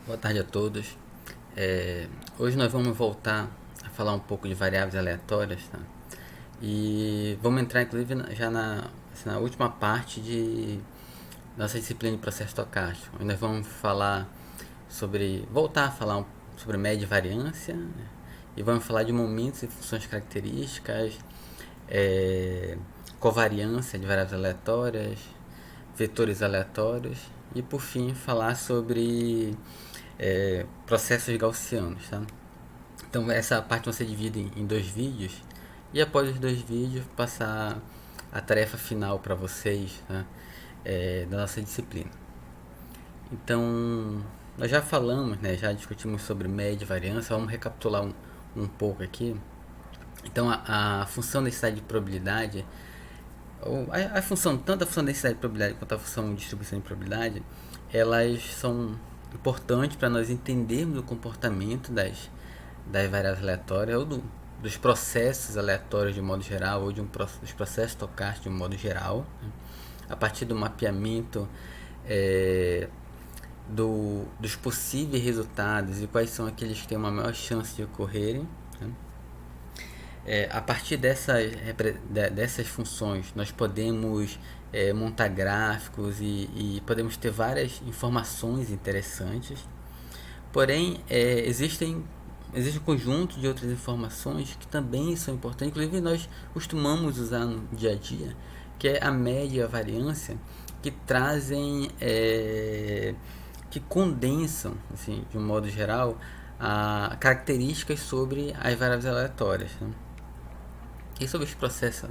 Boa tarde a todos. Hoje nós vamos voltar a falar um pouco de variáveis aleatórias, tá? E vamos entrar inclusive já na última parte de nossa disciplina de processo estocástico, onde nós vamos voltar a falar sobre média e variância, né? E vamos falar de momentos e funções características, covariância de variáveis aleatórias, vetores aleatórios e por fim falar sobre processos gaussianos, tá? Então essa parte você divide em dois vídeos e após os dois vídeos passar a tarefa final para vocês, tá? Da nossa disciplina. Então nós já falamos, né, já discutimos sobre média e variância, vamos recapitular um pouco aqui. Então a função densidade de probabilidade, a função, tanto a função densidade de probabilidade quanto a função de distribuição de probabilidade, elas são importantes para nós entendermos o comportamento das variáveis aleatórias dos processos aleatórios de modo geral ou dos processos estocásticos de modo geral, né? A partir do mapeamento dos possíveis resultados e quais são aqueles que têm uma maior chance de ocorrerem, né? A partir dessas funções nós podemos montar gráficos e podemos ter várias informações interessantes. Porém, existe um conjunto de outras informações que também são importantes, inclusive nós costumamos usar no dia a dia, que é a média e a variância, que trazem, que condensam, assim, de um modo geral, características sobre as variáveis aleatórias, né? E sobre os processos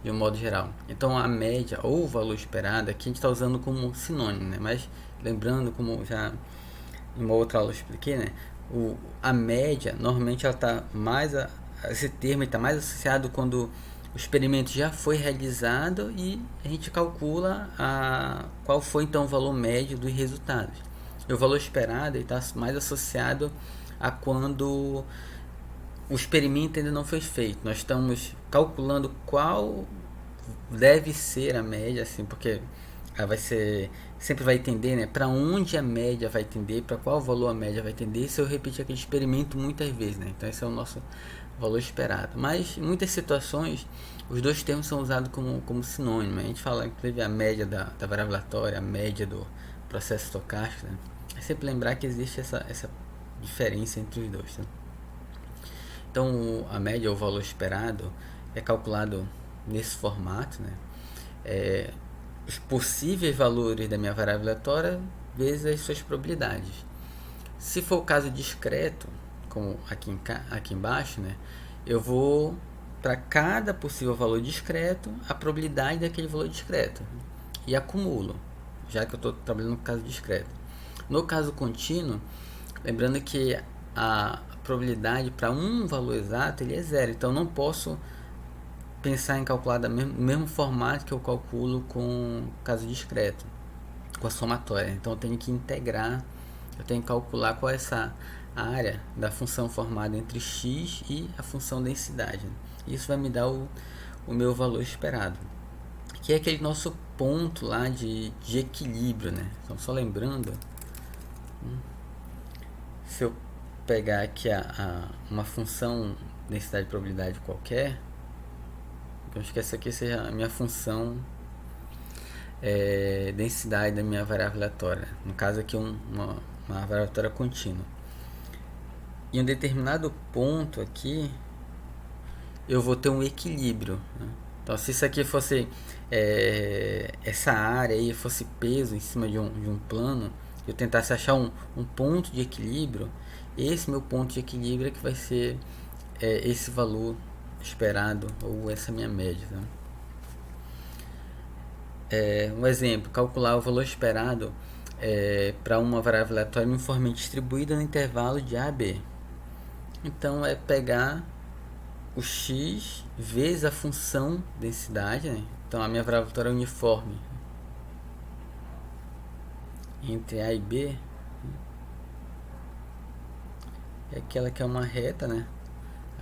de um modo geral. Então a média ou o valor esperado aqui a gente está usando como sinônimo, né? Mas lembrando, como já em uma outra aula eu expliquei, né? A média normalmente ela está esse termo está mais associado quando o experimento já foi realizado e a gente calcula qual foi então o valor médio dos resultados. E o valor esperado está mais associado a quando o experimento ainda não foi feito. Nós estamos calculando qual deve ser a média, assim, porque vai ser, sempre vai tender, né, para onde a média vai tender, para qual valor a média vai tender, se eu repetir aquele experimento muitas vezes, né? Então esse é o nosso valor esperado. Mas em muitas situações os dois termos são usados como sinônimo. A gente fala inclusive a média da variável aleatória, a média do processo estocástico, né? É sempre lembrar que existe essa diferença entre os dois, tá? Então a média ou o valor esperado é calculado nesse formato, né? Os possíveis valores da minha variável aleatória vezes as suas probabilidades. Se for o caso discreto, como aqui embaixo, né, eu vou para cada possível valor discreto a probabilidade daquele valor discreto e acumulo, já que eu estou trabalhando no caso discreto. No caso contínuo, lembrando que a probabilidade para um valor exato ele é zero, então eu não posso pensar em calcular no mesmo formato que eu calculo com caso discreto, com a somatória. Então eu tenho que integrar, eu tenho que calcular qual é essa área da função formada entre x e a função densidade. Isso vai me dar o meu valor esperado, que é aquele nosso ponto lá de equilíbrio, né? Então só lembrando, se eu pegar aqui uma função densidade de probabilidade qualquer, vamos que essa aqui seja a minha função densidade da minha variável aleatória. No caso aqui uma variável aleatória contínua. Em um determinado ponto aqui eu vou ter um equilíbrio, né? Então se isso aqui fosse essa área aí fosse peso em cima de um plano, eu tentasse achar um ponto de equilíbrio, esse meu ponto de equilíbrio é que vai ser esse valor esperado ou essa minha média, né? Um exemplo, calcular o valor esperado para uma variável aleatória uniformemente distribuída no intervalo de A a B. Então é pegar o x vezes a função densidade, né? Então a minha variável aleatória é uniforme entre A e B, é aquela que é uma reta, né?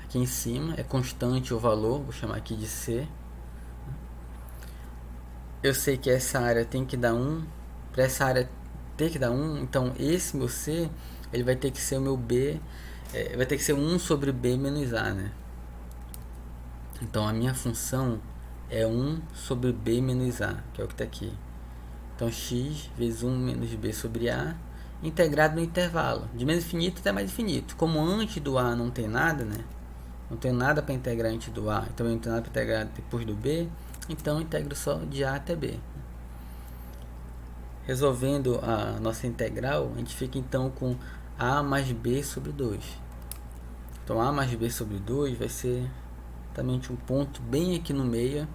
Aqui em cima é constante o valor, vou chamar aqui de C. Eu sei que essa área tem que dar 1, para essa área ter que dar 1, então esse meu C, ele vai ter que ser o meu B, vai ter que ser 1 sobre B menos A, né? Então a minha função é 1 sobre B menos A, que é o que está aqui. Então x vezes 1 menos B sobre A, integrado no intervalo, de menos infinito até mais infinito. Como antes do A não tem nada, né? Não tenho nada para integrar antes do A, então eu não tenho nada para integrar depois do B, então eu integro só de A até B. Resolvendo a nossa integral, a gente fica então com A mais B sobre 2. Então A mais B sobre 2 vai ser exatamente um ponto bem aqui no meio,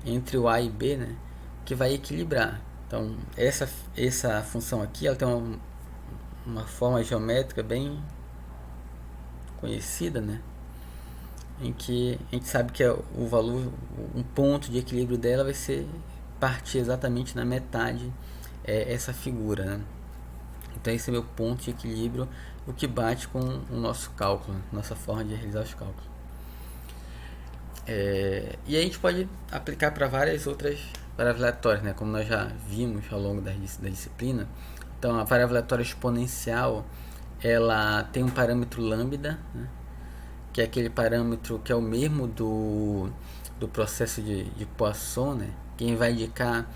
entre o A e B, né? Que vai equilibrar. Então essa função aqui, ela tem uma forma geométrica bem conhecida, né? Em que a gente sabe que o valor, um ponto de equilíbrio dela vai ser partir exatamente na metade essa figura, né? Então esse é meu ponto de equilíbrio, o que bate com o nosso cálculo, nossa forma de realizar os cálculos. E a gente pode aplicar para várias outras variáveis aleatórias, né? Como nós já vimos ao longo da disciplina. Então a variável aleatória exponencial, ela tem um parâmetro lambda, né? Que é aquele parâmetro que é o mesmo do processo de Poisson, né? Quem vai indicar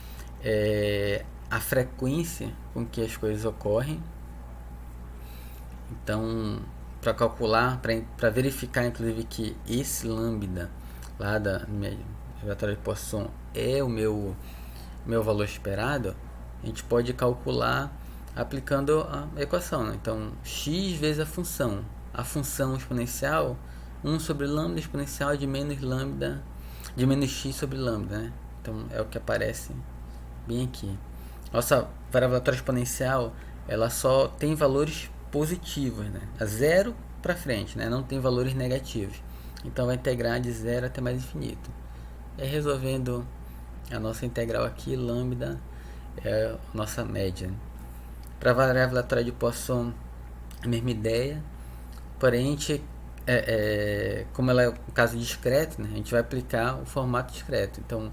a frequência com que as coisas ocorrem. Então, para calcular, para verificar inclusive que esse lambda lá da relatório de Poisson é o meu valor esperado, a gente pode calcular aplicando a equação, né? Então, x vezes a função exponencial, 1 sobre lambda exponencial de menos lambda, de menos x sobre lambda, né? Então, é o que aparece bem aqui. Nossa variável aleatória exponencial, ela só tem valores positivos, né? A 0 para frente, né? Não tem valores negativos. Então vai integrar de 0 até mais infinito. E resolvendo a nossa integral aqui, lambda é a nossa média. Para a variável aleatória de Poisson, a mesma ideia. Porém, a gente, como ela é um caso discreto, né? A gente vai aplicar o formato discreto. Então,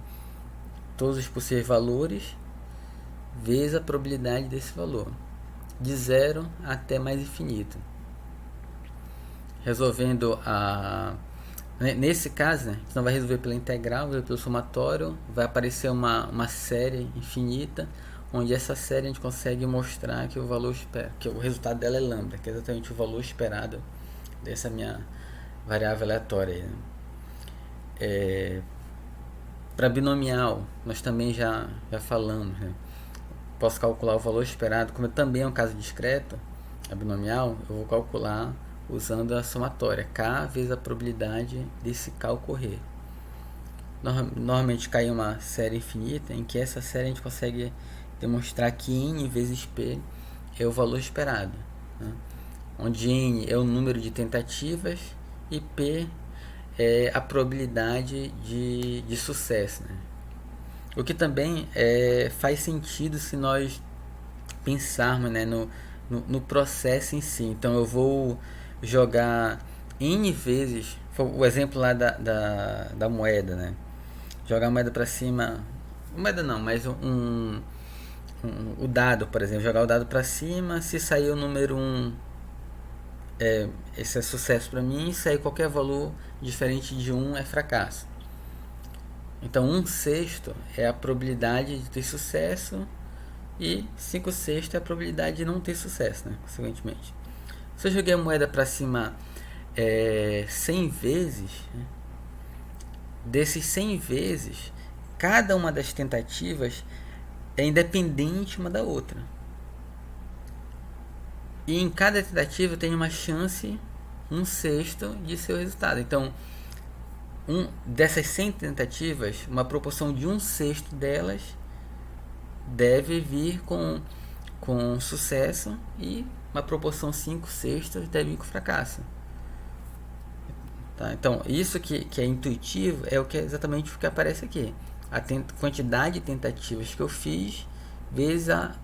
todos os possíveis valores vezes a probabilidade desse valor, de 0 até mais infinito. Resolvendo nesse caso, né, a gente não vai resolver pela integral, vai resolver pelo somatório, vai aparecer uma série infinita, onde essa série a gente consegue mostrar que o valor que o resultado dela é lambda, que é exatamente o valor esperado dessa minha variável aleatória. Para binomial, nós também já falamos, né? Posso calcular o valor esperado, como também é um caso discreto, a binomial, eu vou calcular usando a somatória, k vezes a probabilidade desse k ocorrer. Normalmente cai uma série infinita, em que essa série a gente consegue demonstrar que n vezes p é o valor esperado, né? Onde n é o número de tentativas e p é a probabilidade de sucesso, né? O que também faz sentido se nós pensarmos, né, no processo em si. Então eu vou jogar n vezes, o exemplo lá da moeda, né? Jogar a moeda para cima, moeda não, mas o dado, por exemplo, jogar o dado para cima, se sair o número 1, esse é sucesso para mim, se sair qualquer valor diferente de 1 é fracasso. Então 1/6 é a probabilidade de ter sucesso e 5/6 é a probabilidade de não ter sucesso, né? Consequentemente. Se eu joguei a moeda para cima 100 vezes, né? Desses 100 vezes, cada uma das tentativas é independente uma da outra. E em cada tentativa tem uma chance 1/6 de ser o resultado. Então, dessas 100 tentativas, uma proporção de 1/6 delas deve vir com sucesso e uma proporção 5/6 deve vir com fracasso. Tá? Então, isso que é intuitivo é exatamente o que aparece aqui. A quantidade de tentativas que eu fiz vezes a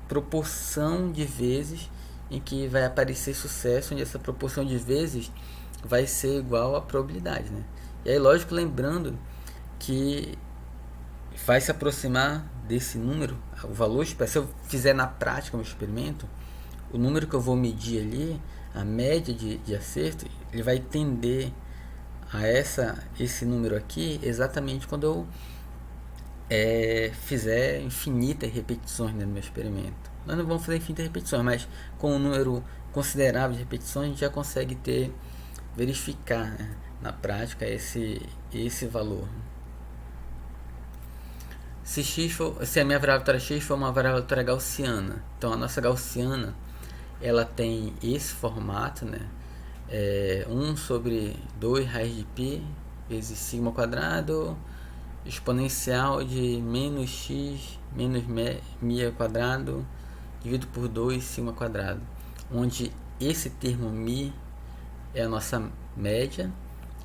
proporção de vezes em que vai aparecer sucesso, onde essa proporção de vezes vai ser igual à probabilidade, né? E aí, lógico, lembrando que vai se aproximar desse número, o valor, se eu fizer na prática um experimento, o número que eu vou medir ali, a média de acerto, ele vai tender a esse número aqui exatamente quando eu fizer infinitas repetições no meu experimento. Nós não vamos fazer infinitas repetições, mas com um número considerável de repetições a gente já consegue verificar, né, na prática esse valor. Se a minha variável x for uma variável gaussiana, então a nossa gaussiana ela tem esse formato, né? 1 sobre 2 raiz de π vezes sigma quadrado exponencial de menos x menos mi quadrado dividido por 2 sigma quadrado, onde esse termo mi é a nossa média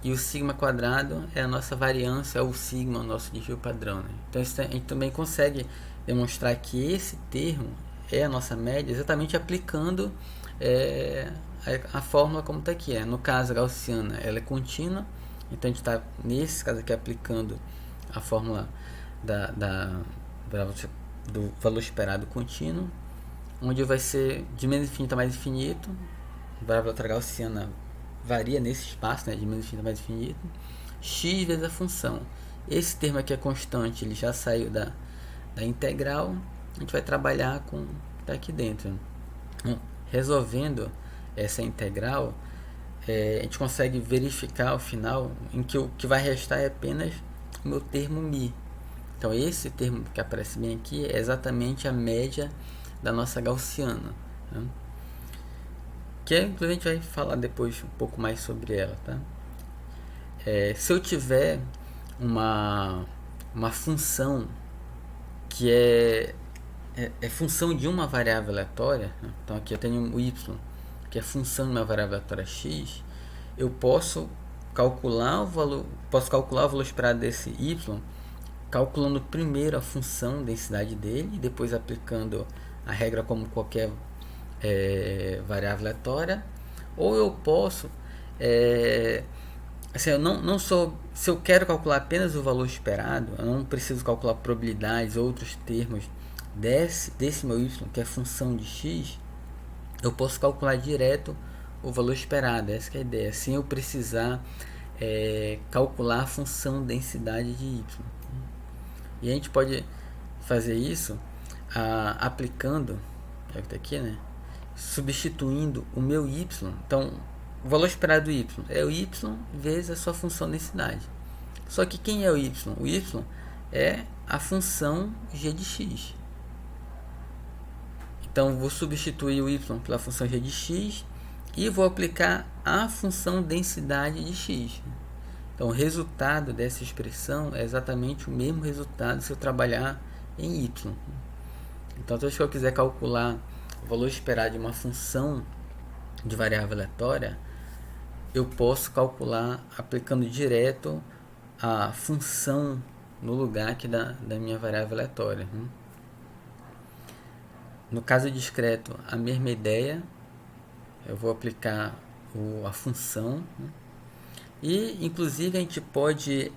e o sigma quadrado é a nossa variância, ou sigma, o nosso desvio padrão, né? Então a gente também consegue demonstrar que esse termo é a nossa média exatamente aplicando a fórmula como está aqui. No caso, a gaussiana ela é contínua, então a gente está nesse caso aqui aplicando a fórmula do valor esperado contínuo, onde vai ser de menos infinito a mais infinito. A variável gaussiana varia nesse espaço, né, de menos infinito a mais infinito, x vezes a função. Esse termo aqui é constante, ele já saiu da integral, a gente vai trabalhar com o que está aqui dentro. Então, resolvendo essa integral, a gente consegue verificar ao final em que o que vai restar é apenas o meu termo mi. Então esse termo que aparece bem aqui é exatamente a média da nossa gaussiana, né? Que inclusive a gente vai falar depois um pouco mais sobre ela, tá? Se eu tiver uma função que é função de uma variável aleatória, né? Então aqui eu tenho o y, que é função de uma variável aleatória x, eu posso calcular o valor esperado desse y, calculando primeiro a função, densidade dele, e depois aplicando a regra como qualquer variável aleatória. Ou eu posso assim, se eu quero calcular apenas o valor esperado, eu não preciso calcular probabilidades, outros termos desse meu y, que é função de x, eu posso calcular direto o valor esperado. Essa que é a ideia, sem eu precisar calcular a função densidade de y. E a gente pode fazer isso aplicando, já que está aqui, né, substituindo o meu y. Então o valor esperado do y é o y vezes a sua função densidade. Só que quem é o y? O y é a função g de x. Então vou substituir o y pela função g de x e vou aplicar a função densidade de x. Então o resultado dessa expressão é exatamente o mesmo resultado se eu trabalhar em y. Então toda vez que eu quiser calcular o valor esperado de uma função de variável aleatória, eu posso calcular aplicando direto a função no lugar aqui da minha variável aleatória. No caso discreto, a mesma ideia, eu vou aplicar a função, né? E inclusive a gente pode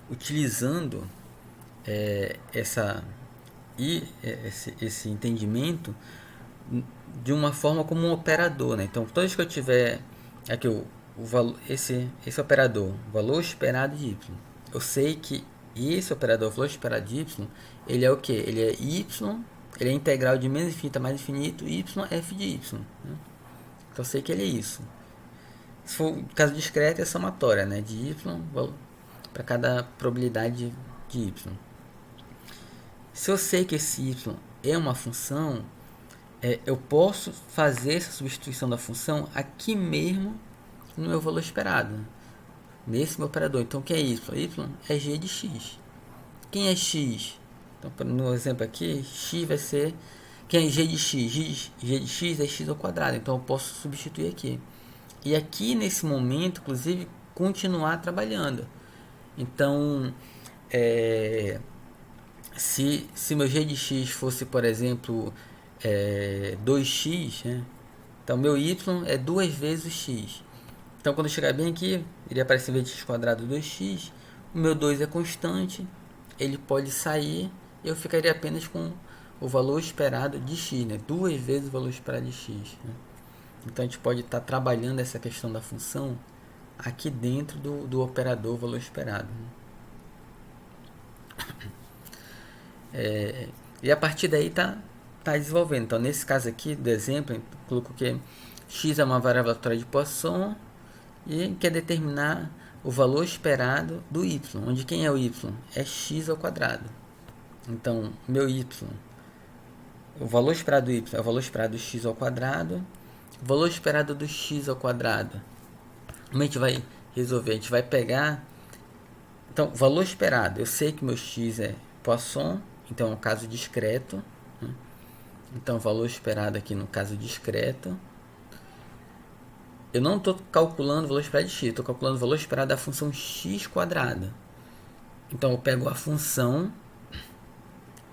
utilizando esse entendimento de uma forma como um operador, né? Então toda vez que eu tiver aqui o valor, esse operador, valor esperado de y, eu sei que esse operador, valor esperado de y, ele é o que? Ele é y, ele é integral de menos infinito a mais infinito, y f de y, né? Então eu sei que ele é isso. Se for o caso discreto, é somatória, né, de y para cada probabilidade de y. Se eu sei que esse y é uma função, eu posso fazer essa substituição da função aqui mesmo no meu valor esperado, nesse meu operador. Então, o que é y? Y é g de x. Quem é x? Então, no exemplo aqui, x vai ser... Quem é g de x? G de x é x ao quadrado. Então, eu posso substituir aqui. E aqui, nesse momento, inclusive, continuar trabalhando. Então, se meu g de x fosse, por exemplo, 2x, né? Então meu y é 2 vezes o x. Então quando eu chegar bem aqui, iria aparecer em vez de x quadrado 2x, o meu 2 é constante, ele pode sair, eu ficaria apenas com o valor esperado de x, né? 2 vezes o valor esperado de x, né? Então a gente pode estar trabalhando essa questão da função aqui dentro do operador valor esperado, né? E a partir daí tá desenvolvendo. Então nesse caso aqui do exemplo, eu coloco que x é uma variável aleatória de Poisson e quer determinar o valor esperado do y, onde quem é o y? É x ao quadrado. Então meu y, o valor esperado do y é o valor esperado do x ao quadrado. O valor esperado do x ao quadrado, como a gente vai resolver? A gente vai pegar, então, o valor esperado, eu sei que meu x é Poisson, então é um caso discreto, né? Então, o valor esperado aqui no caso discreto, eu não estou calculando o valor esperado de x, estou calculando o valor esperado da função x quadrada. Então, eu pego a função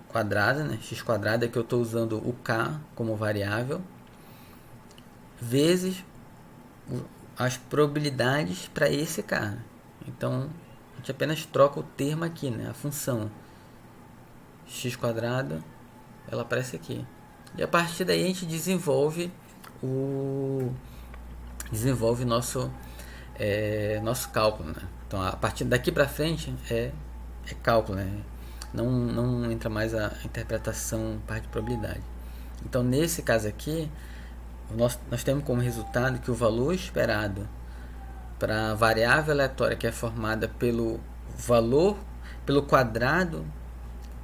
quadrada, né? X quadrada, que eu estou usando o k como variável, vezes as probabilidades para esse k. Então, a gente apenas troca o termo aqui, né? A função x quadrado, ela aparece aqui. E a partir daí a gente desenvolve nosso cálculo, né? Então, a partir daqui para frente é cálculo, né? Não entra mais a interpretação parte de probabilidade. Então, nesse caso aqui, nós temos como resultado que o valor esperado para a variável aleatória que é formada pelo quadrado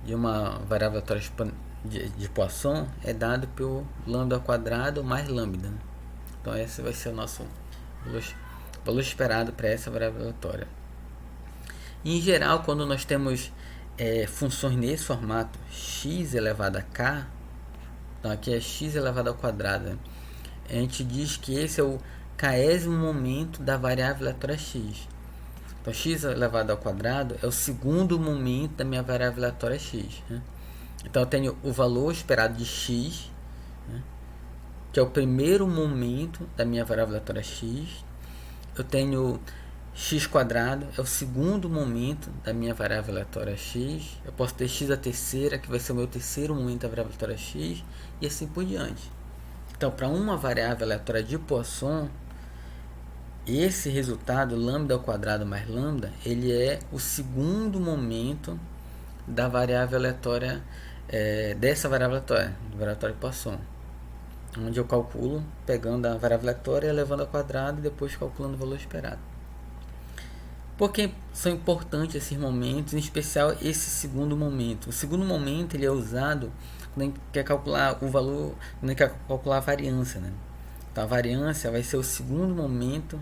de uma variável aleatória de Poisson é dado pelo lambda ao quadrado mais lambda. Então esse vai ser o nosso valor esperado para essa variável aleatória. Em geral, quando nós temos funções nesse formato x elevado a k, então aqui é x elevado ao quadrado, né? A gente diz que esse é o késimo momento da variável aleatória x. Então, x elevado ao quadrado é o segundo momento da minha variável aleatória x, né? Então, eu tenho o valor esperado de x, né, que é o primeiro momento da minha variável aleatória x. Eu tenho x quadrado, é o segundo momento da minha variável aleatória x. Eu posso ter x a terceira, que vai ser o meu terceiro momento da variável aleatória x, e assim por diante. Então, para uma variável aleatória de Poisson, esse resultado, lambda ao quadrado mais lambda, ele é o segundo momento da variável aleatória, dessa variável aleatória de Poisson, onde eu calculo pegando a variável aleatória, elevando ao quadrado e depois calculando o valor esperado. Por que são importantes esses momentos, em especial esse segundo momento? O segundo momento ele é usado quando a gente quer calcular o valor, quando a gente quer calcular a variância, né? Então a variância vai ser o segundo momento,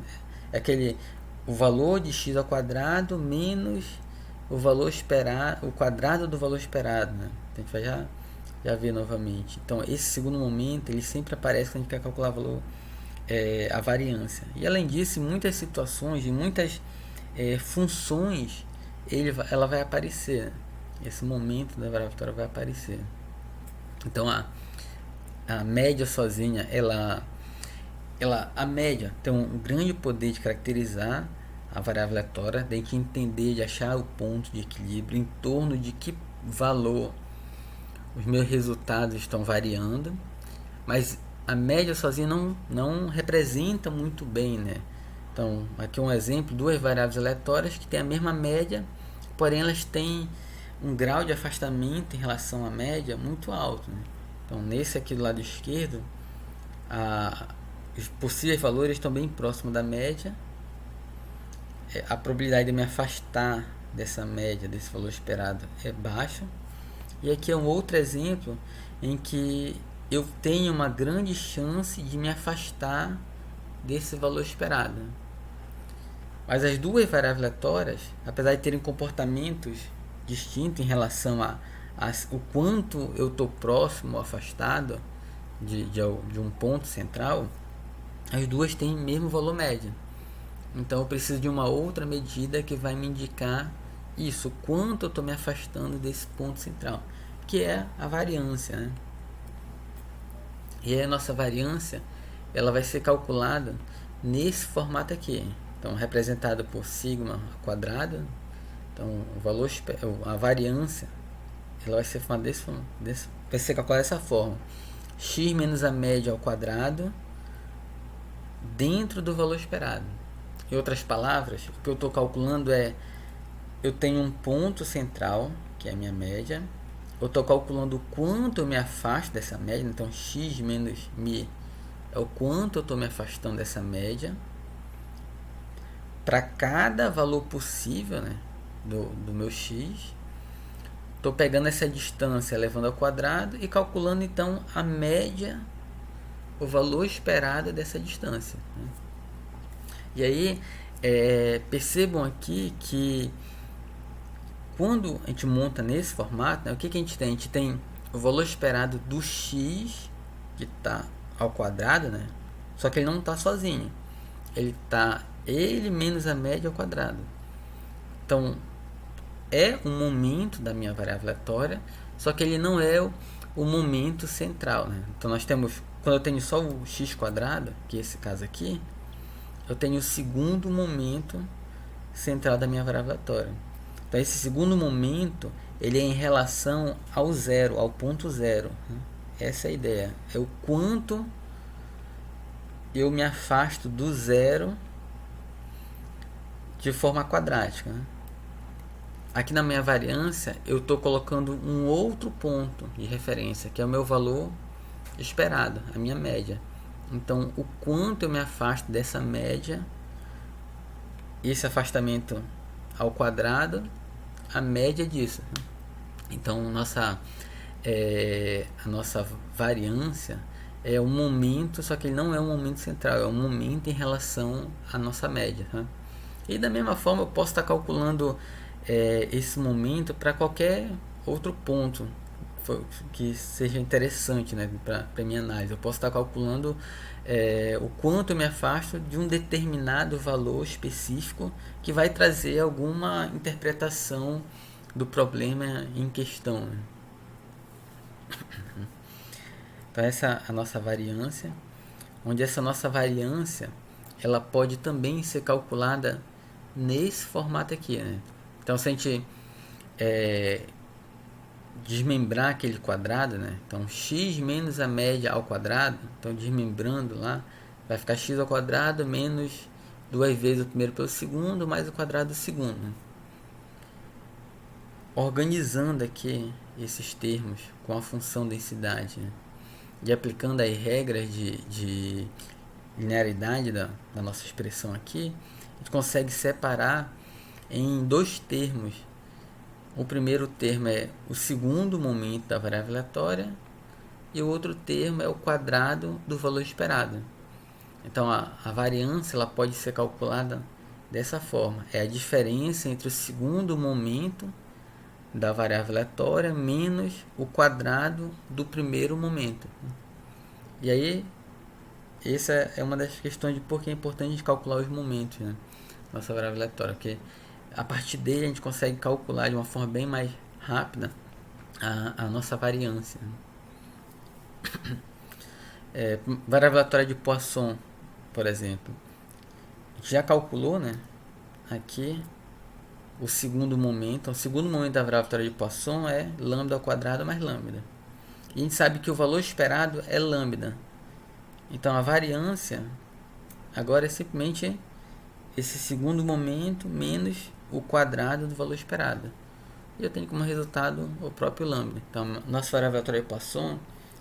o valor de x ao quadrado menos o valor esperado, o quadrado do valor esperado, né? Então a gente vai já ver novamente. Então esse segundo momento ele sempre aparece quando a gente quer calcular a variância. E além disso, em muitas situações, em muitas funções, ela vai aparecer. Esse momento da variável vai aparecer. Então a média sozinha, a média tem um grande poder de caracterizar a variável aleatória, de que entender, de achar o ponto de equilíbrio em torno de que valor os meus resultados estão variando, mas a média sozinha não representa muito bem, né? Então, aqui um exemplo, duas variáveis aleatórias que têm a mesma média, porém elas têm um grau de afastamento em relação à média muito alto, né? Então, nesse aqui do lado esquerdo, os possíveis valores estão bem próximos da média. A probabilidade de me afastar dessa média, desse valor esperado, é baixa. E aqui é um outro exemplo em que eu tenho uma grande chance de me afastar desse valor esperado. Mas as duas variáveis aleatórias, apesar de terem comportamentos distintos em relação a o quanto eu estou próximo ou afastado de um ponto central, as duas têm o mesmo valor médio. Então eu preciso de uma outra medida que vai me indicar isso, quanto eu estou me afastando desse ponto central, que é a variância, né? E aí a nossa variância ela vai ser calculada nesse formato aqui. Então representado por sigma ao quadrado Então, a variância, ela vai ser formada vai ser calculada dessa forma: x menos a média ao quadrado dentro do valor esperado. Em outras palavras, o que eu estou calculando é, eu tenho um ponto central, que é a minha média. Eu estou calculando o quanto eu me afasto dessa média. Então, x menos mi é o quanto eu estou me afastando dessa média. Para cada valor possível, né, do meu x, estou pegando essa distância, levando ao quadrado e calculando então a média, o valor esperado dessa distância, né? E aí, percebam aqui que quando a gente monta nesse formato, né, o que a gente tem? A gente tem o valor esperado do x, que está ao quadrado, né? Só que ele não está sozinho. Ele menos a média ao quadrado. Então, é um momento da minha variável aleatória, só que ele não é o momento central, né? Então, nós temos, quando eu tenho só o x quadrado, que é esse caso aqui, eu tenho o segundo momento central da minha variável aleatória. Então, esse segundo momento, ele é em relação ao zero, ao ponto zero, né? Essa é a ideia. É o quanto eu me afasto do zero de forma quadrática, né? Aqui na minha variância, eu estou colocando um outro ponto de referência, que é o meu valor esperado, a minha média. Então, o quanto eu me afasto dessa média, esse afastamento ao quadrado, a média disso. Então, a nossa variância é um momento, só que ele não é um momento central, é um momento em relação à nossa média, né? E da mesma forma, eu posso estar calculando esse momento para qualquer outro ponto que seja interessante, né, para a minha análise. Eu posso estar calculando o quanto eu me afasto de um determinado valor específico que vai trazer alguma interpretação do problema em questão, né? Então, essa é a nossa variância, onde essa nossa variância ela pode também ser calculada nesse formato aqui, né? Então, se a gente desmembrar aquele quadrado, né? Então, x menos a média ao quadrado, então desmembrando lá, vai ficar x ao quadrado menos duas vezes o primeiro pelo segundo, mais o quadrado do segundo, né? Organizando aqui esses termos com a função densidade, né, e aplicando as regras de linearidade da nossa expressão aqui, a gente consegue separar em dois termos. O primeiro termo é o segundo momento da variável aleatória e o outro termo é o quadrado do valor esperado. Então, a variância ela pode ser calculada dessa forma. É a diferença entre o segundo momento da variável aleatória menos o quadrado do primeiro momento. E aí, essa é uma das questões de por que é importante a gente calcular os momentos, né? Nossa variável aleatória, porque a partir dele a gente consegue calcular de uma forma bem mais rápida a nossa variância. Variável aleatória de Poisson, por exemplo, a gente já calculou, né? Aqui o segundo momento da variável aleatória de Poisson é lambda ao quadrado mais lambda. E a gente sabe que o valor esperado é lambda. Então a variância agora é simplesmente esse segundo momento menos o quadrado do valor esperado. E eu tenho como resultado o próprio lambda. Então, nossa variável aleatória de Poisson,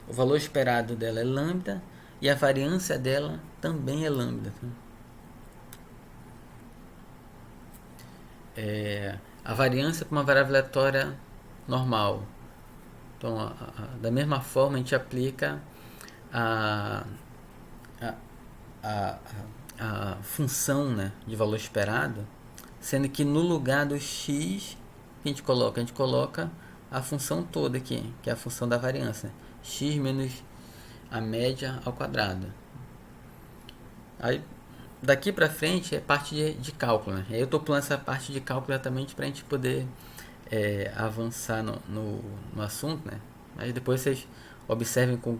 o valor esperado dela é lambda e a variância dela também é lambda. A variância para uma variável aleatória normal. Então, da mesma forma, a gente aplica a função, né, de valor esperado, sendo que no lugar do x que a gente coloca a função toda aqui, que é a função da variância, x menos a média ao quadrado. Aí daqui para frente é parte de cálculo, né? Aí eu estou pulando essa parte de cálculo exatamente para a gente poder avançar no assunto, né? Mas depois vocês observem com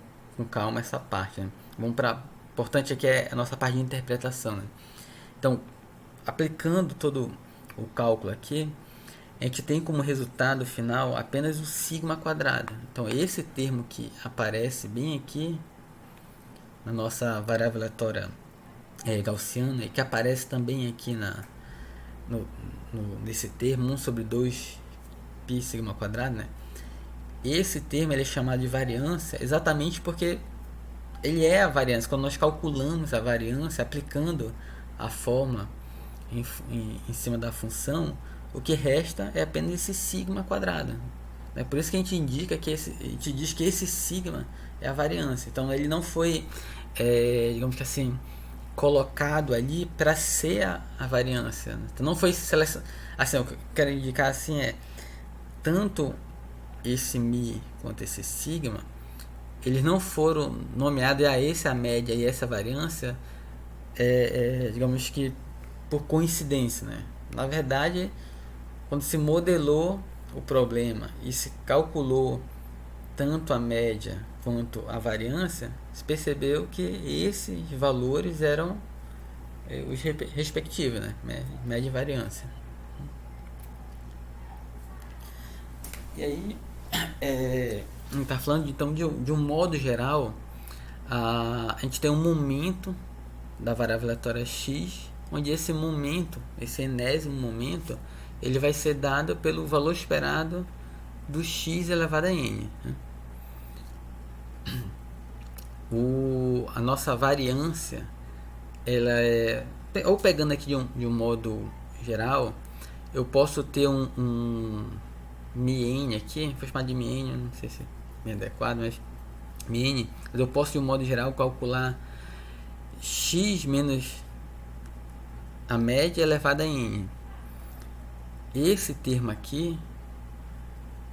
calma essa parte, né? Vamos para importante aqui é a nossa parte de interpretação, né? Então, aplicando todo o cálculo aqui, a gente tem como resultado final apenas o sigma quadrado. Então esse termo que aparece bem aqui na nossa variável aleatória gaussiana e que aparece também aqui nesse termo 1 sobre 2 π sigma quadrado, né? Esse termo ele é chamado de variância exatamente porque ele é a variância. Quando nós calculamos a variância aplicando a forma em cima da função, o que resta é apenas esse sigma quadrado. É por isso que a gente indica que a gente diz que esse sigma é a variância. Então ele não foi, digamos que assim, colocado ali para ser a variância. Então não foi selecionado. Assim, o que eu quero indicar assim é tanto esse mi quanto esse sigma, eles não foram nomeados a essa média e essa variância, digamos que por coincidência, né? Na verdade, quando se modelou o problema e se calculou tanto a média quanto a variância, se percebeu que esses valores eram os respectivos, né? Média e variância. E aí, a gente está falando então de um modo geral, a gente tem um momento da variável aleatória x, onde esse momento, esse enésimo momento, ele vai ser dado pelo valor esperado do x elevado a n. A nossa variância, ela é, ou pegando aqui de um modo geral, eu posso ter um μn aqui, vou chamar de μn, não sei se é adequado, mas μn, mas eu posso de um modo geral calcular x menos a média elevada a n. Esse termo aqui,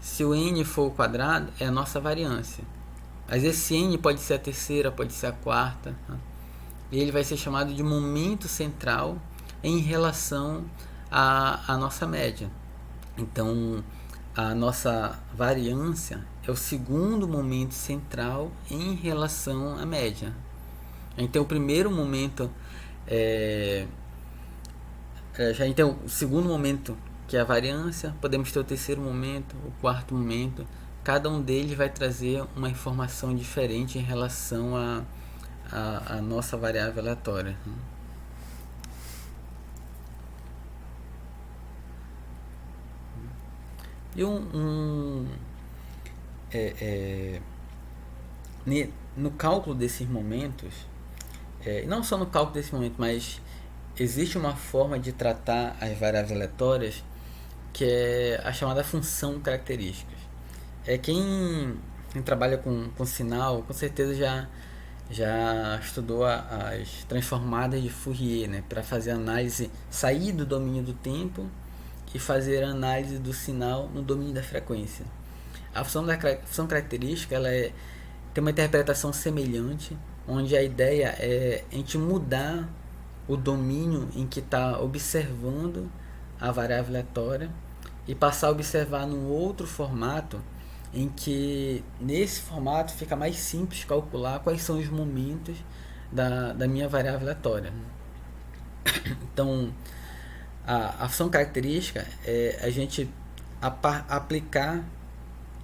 se o n for o quadrado, é a nossa variância. Mas esse n pode ser a terceira, pode ser a quarta. Tá? E ele vai ser chamado de momento central em relação à nossa média. Então, a nossa variância é o segundo momento central em relação à média. Então, o primeiro momento já então o segundo momento, que é a variância, podemos ter o terceiro momento, o quarto momento. Cada um deles vai trazer uma informação diferente em relação à nossa variável aleatória. E no cálculo desses momentos, não só no cálculo desse momento, mas existe uma forma de tratar as variáveis aleatórias que é a chamada função características. Quem trabalha com sinal, com certeza já estudou as transformadas de Fourier, né, para fazer análise, sair do domínio do tempo e fazer análise do sinal no domínio da frequência. A função característica ela tem uma interpretação semelhante, onde a ideia é a gente mudar o domínio em que está observando a variável aleatória e passar a observar num outro formato, em que nesse formato fica mais simples calcular quais são os momentos da minha variável aleatória. Então, a função característica é a gente aplicar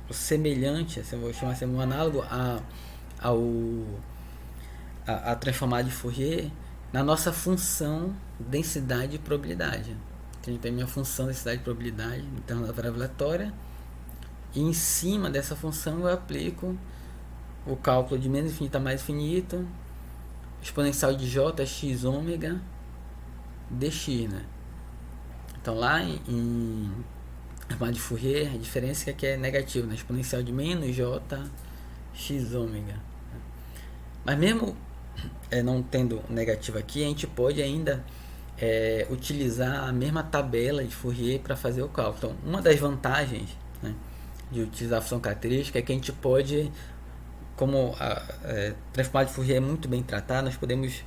o semelhante, assim, eu vou chamar assim, um análogo a transformada de Fourier na nossa função densidade e probabilidade. Então, a gente tem a minha função densidade e probabilidade, então a variável aleatória, e em cima dessa função eu aplico o cálculo de menos infinito a mais infinito, exponencial de j x ômega dx, né? Então lá em transformada de Fourier, a diferença é que é negativo, né? Exponencial de menos j x ômega. Mas mesmo não tendo negativo aqui, a gente pode ainda utilizar a mesma tabela de Fourier para fazer o cálculo. Então, uma das vantagens, né, de utilizar a função característica é que a gente pode, como a transformada de Fourier é muito bem tratada, nós podemos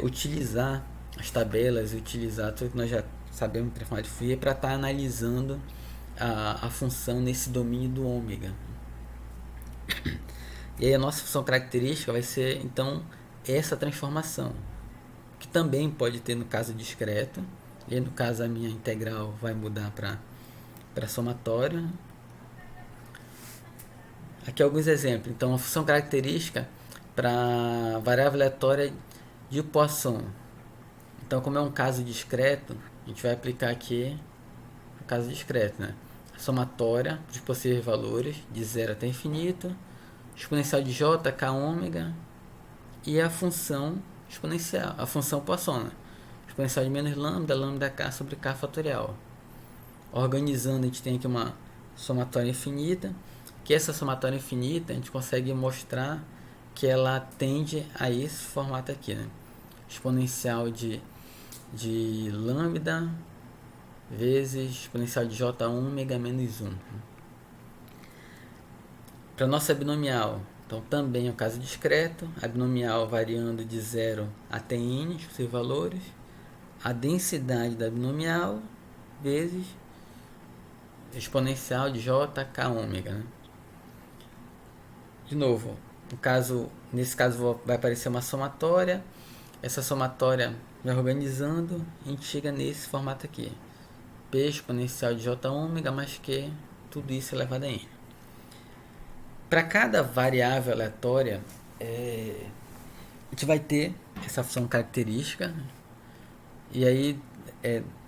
utilizar as tabelas, utilizar tudo que nós já sabemos transformada de Fourier para estar analisando a função nesse domínio do ômega. E aí a nossa função característica vai ser então essa transformação, que também pode ter no caso discreto, e no caso a minha integral vai mudar para para somatória. Aqui alguns exemplos. Então, a função característica para variável aleatória de Poisson. Então, como é um caso discreto, a gente vai aplicar aqui o caso discreto, né? A somatória dos possíveis valores de 0 até infinito, exponencial de j, k, ômega, e a função exponencial, a função Poisson, né? Exponencial de menos lambda, lambda k sobre k fatorial. Organizando, a gente tem aqui uma somatória infinita, que essa somatória infinita a gente consegue mostrar que ela tende a esse formato aqui, né? Exponencial de lambda vezes exponencial de j ômega menos 1. Para nossa binomial, então também é um caso discreto, a binomial variando de 0 até n, os seus valores, a densidade da binomial vezes exponencial de j, k, ômega, né? De novo, nesse caso vai aparecer uma somatória, essa somatória vai organizando, a gente chega nesse formato aqui, p exponencial de j ômega mais q, tudo isso elevado a n. Para cada variável aleatória, a gente vai ter essa função característica, e aí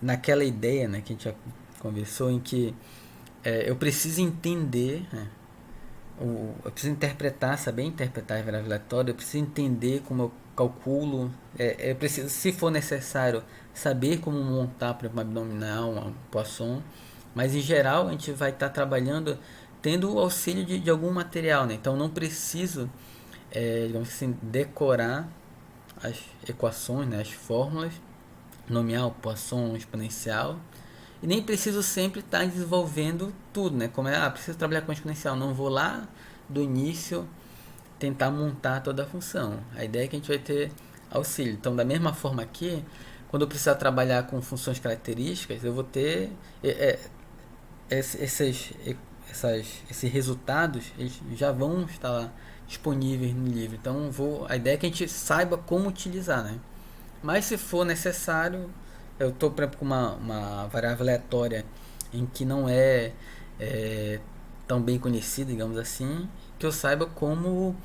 naquela ideia, né, que a gente já conversou, em que eu preciso entender, né, eu preciso interpretar, saber interpretar a variável aleatória, eu preciso entender como eu calculo, eu preciso, se for necessário, saber como montar, por exemplo, uma binomial, uma Poisson, mas em geral a gente vai estar trabalhando tendo o auxílio de algum material, né? Então não preciso, digamos assim, decorar as equações, né, as fórmulas, nominal, Poisson, exponencial, e nem preciso sempre estar desenvolvendo tudo, né? Como preciso trabalhar com exponencial, não vou lá do início tentar montar toda a função. A ideia é que a gente vai ter auxílio. Então, da mesma forma aqui, quando eu precisar trabalhar com funções características, eu vou ter esses resultados, eles já vão estar lá disponíveis no livro. Então, a ideia é que a gente saiba como utilizar, né? Mas se for necessário, eu estou, por exemplo, com uma variável aleatória em que não é tão bem conhecida, digamos assim, que eu saiba como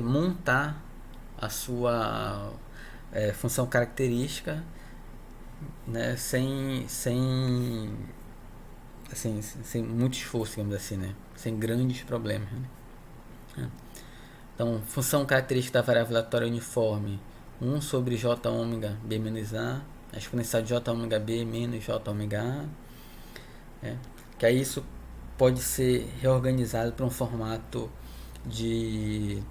montar a sua função característica, né, sem muito esforço, digamos assim, né, sem grandes problemas, né? Então, função característica da variável aleatória uniforme, 1 sobre j ômega b menos a exponencial de j ômega b menos j ômega a, que aí isso pode ser reorganizado para um formato de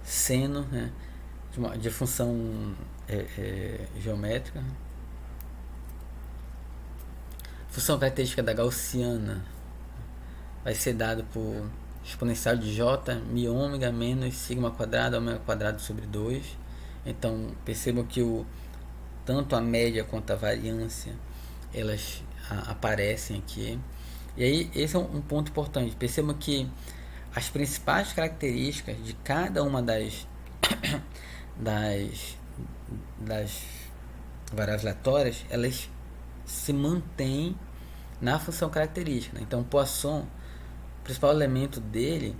seno, né, de função geométrica. Função característica da gaussiana vai ser dado por exponencial de j mi ômega menos sigma quadrado ômega quadrado sobre 2. Então percebam que tanto a média quanto a variância elas aparecem aqui. E aí esse é um ponto importante. Percebam que as principais características de cada uma das variáveis aleatórias, elas se mantêm na função característica, né? Então o Poisson, o principal elemento dele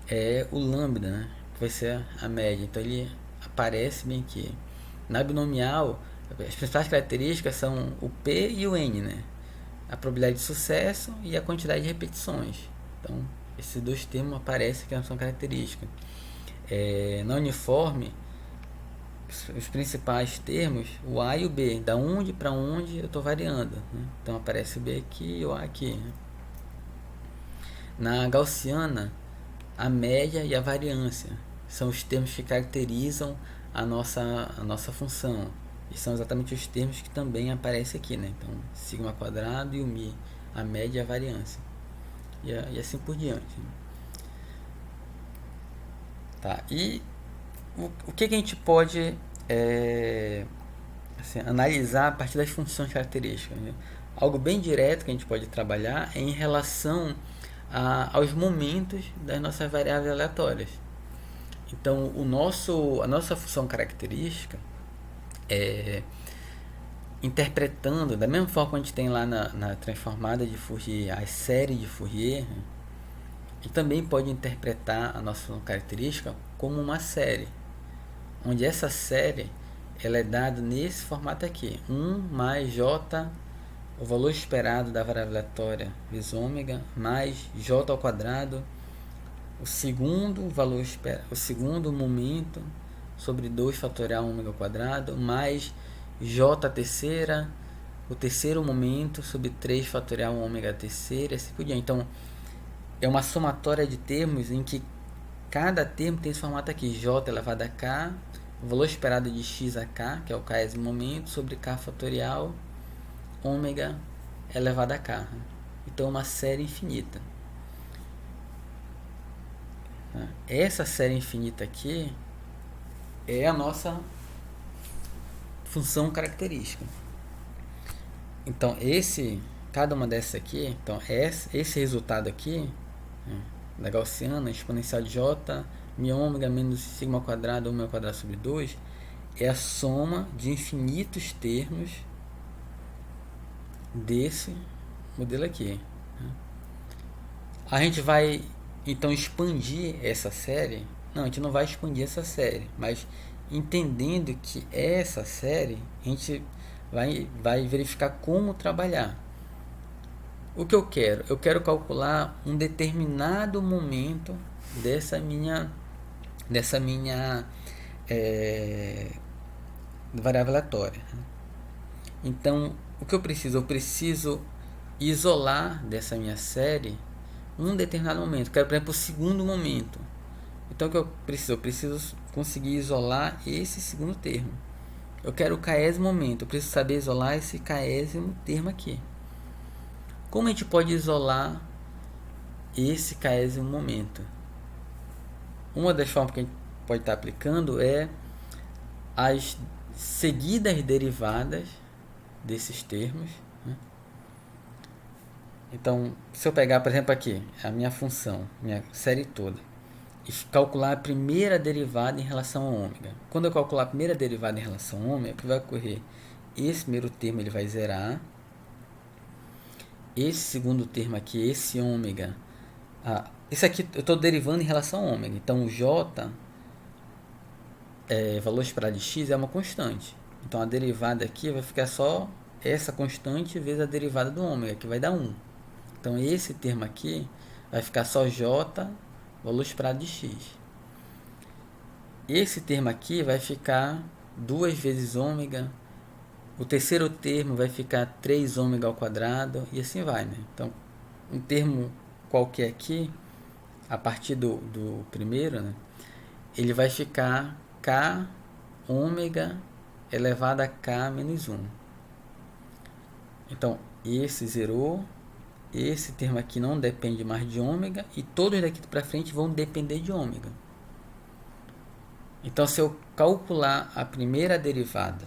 é o lambda, né, que vai ser a média. Então ele aparece bem aqui. Na binomial, as principais características são o P e o N, né? A probabilidade de sucesso e a quantidade de repetições. Então esses dois termos aparecem aqui na função característica. Na uniforme, os principais termos, o A e o B, da onde para onde eu estou variando, né? Então aparece o B aqui e o A aqui, né? Na gaussiana, a média e a variância são os termos que caracterizam a nossa função, e são exatamente os termos que também aparecem aqui, né? Então sigma quadrado e o mi, a média e a variância, e assim por diante, né? Tá, e o que a gente pode analisar a partir das funções características, né? Algo bem direto que a gente pode trabalhar é em relação aos momentos das nossas variáveis aleatórias. Então a nossa função característica interpretando, da mesma forma que a gente tem lá na transformada de Fourier, a série de Fourier, a gente também pode interpretar a nossa função característica como uma série, onde essa série ela é dada nesse formato aqui, 1 mais j, o valor esperado da variável aleatória vezes ômega, mais j ao quadrado, o segundo valor o segundo momento sobre 2 fatorial ômega ao quadrado, mais j terceira, o terceiro momento sobre 3 fatorial ômega terceira, e assim por diante. Então, é uma somatória de termos em que cada termo tem esse formato aqui, j elevado a k, o valor esperado de x a k, que é o késimo momento, sobre k fatorial ômega elevado a k. Então, é uma série infinita. Essa série infinita aqui é a nossa função característica. Então, cada uma dessas aqui, então esse resultado aqui, da gaussiana, exponencial de j, mi ômega menos sigma ao quadrado, ômega ao quadrado sobre 2, é a soma de infinitos termos desse modelo aqui. A gente vai, então, expandir essa série. Não, a gente não vai expandir essa série, mas entendendo que essa série, a gente vai verificar como trabalhar. O que eu quero? Eu quero calcular um determinado momento dessa minha variável aleatória. Então, o que eu preciso? Eu preciso isolar dessa minha série um determinado momento. Eu quero, por exemplo, o segundo momento. Então, o que eu preciso? Eu preciso conseguir isolar esse segundo termo. Eu quero o késimo momento. Eu preciso saber isolar esse késimo termo aqui. Como a gente pode isolar esse késimo momento? Uma das formas que a gente pode estar aplicando é as seguidas derivadas desses termos. Então, se eu pegar, por exemplo, aqui a minha função, minha série toda, e calcular a primeira derivada em relação a ômega. Quando eu calcular a primeira derivada em relação a ômega, o que vai ocorrer? Esse primeiro termo ele vai zerar. Esse segundo termo aqui, esse ômega, esse aqui eu estou derivando em relação a ômega. Então, o j, valor esperado de x, é uma constante. Então, a derivada aqui vai ficar só essa constante vezes a derivada do ômega, que vai dar 1. Então, esse termo aqui vai ficar só j, valor esperado de x. Esse termo aqui vai ficar 2 vezes ômega. O terceiro termo vai ficar 3 ômega ao quadrado e assim vai, né? Então, um termo qualquer aqui, a partir do primeiro, né? Ele vai ficar k ômega elevado a k menos 1. Então, esse zerou. Esse termo aqui não depende mais de ômega e todos daqui para frente vão depender de ômega. Então, se eu calcular a primeira derivada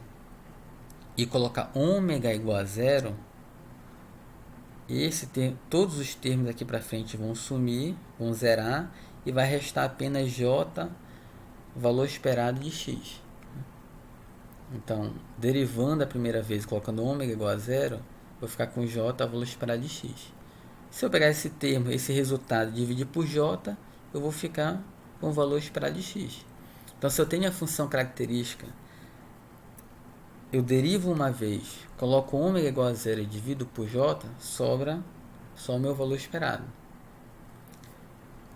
e colocar ômega igual a zero, todos os termos aqui para frente vão sumir, vão zerar e vai restar apenas j, valor esperado de x. Então, derivando a primeira vez, colocando ômega igual a zero, vou ficar com j, valor esperado de x. Se eu pegar esse termo, esse resultado, e dividir por j, eu vou ficar com o valor esperado de x. Então, se eu tenho a função característica, eu derivo uma vez, coloco ômega igual a zero e divido por j, sobra só o meu valor esperado.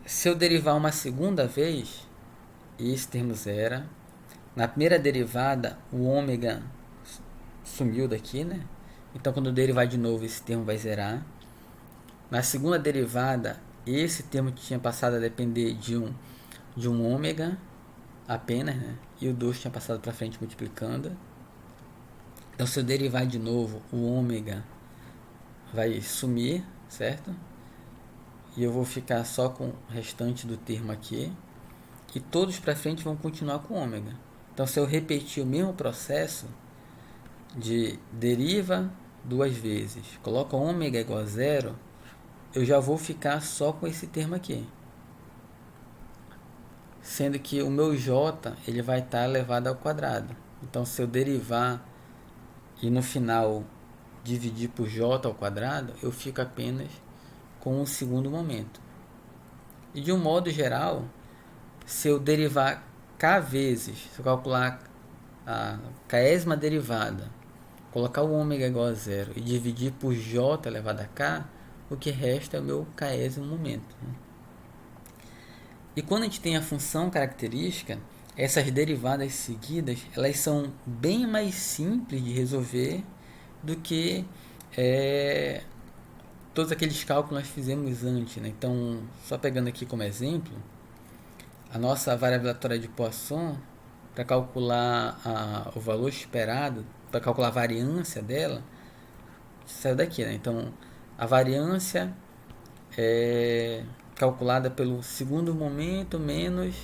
Se eu derivar uma segunda vez, esse termo zera. Na primeira derivada, o ômega sumiu daqui, né? Então, quando eu derivar de novo, esse termo vai zerar. Na segunda derivada, esse termo tinha passado a depender de um ômega apenas, né? E o 2 tinha passado para frente multiplicando. Então, se eu derivar de novo, o ômega vai sumir, certo? E eu vou ficar só com o restante do termo aqui. E todos para frente vão continuar com ômega. Então, se eu repetir o mesmo processo de deriva duas vezes, coloco ômega igual a zero, eu já vou ficar só com esse termo aqui. Sendo que o meu j ele vai estar elevado ao quadrado. Então, se eu derivar e no final dividir por j ao quadrado, eu fico apenas com o segundo momento. E de um modo geral, se eu derivar k vezes, se eu calcular a késima derivada, colocar o ômega igual a zero e dividir por j elevado a k, o que resta é o meu késimo momento. E quando a gente tem a função característica, essas derivadas seguidas, elas são bem mais simples de resolver do que todos aqueles cálculos que nós fizemos antes, né? Então, só pegando aqui como exemplo, a nossa variável aleatória de Poisson, para calcular o valor esperado, para calcular a variância dela, saiu daqui, né? Então, a variância é calculada pelo segundo momento menos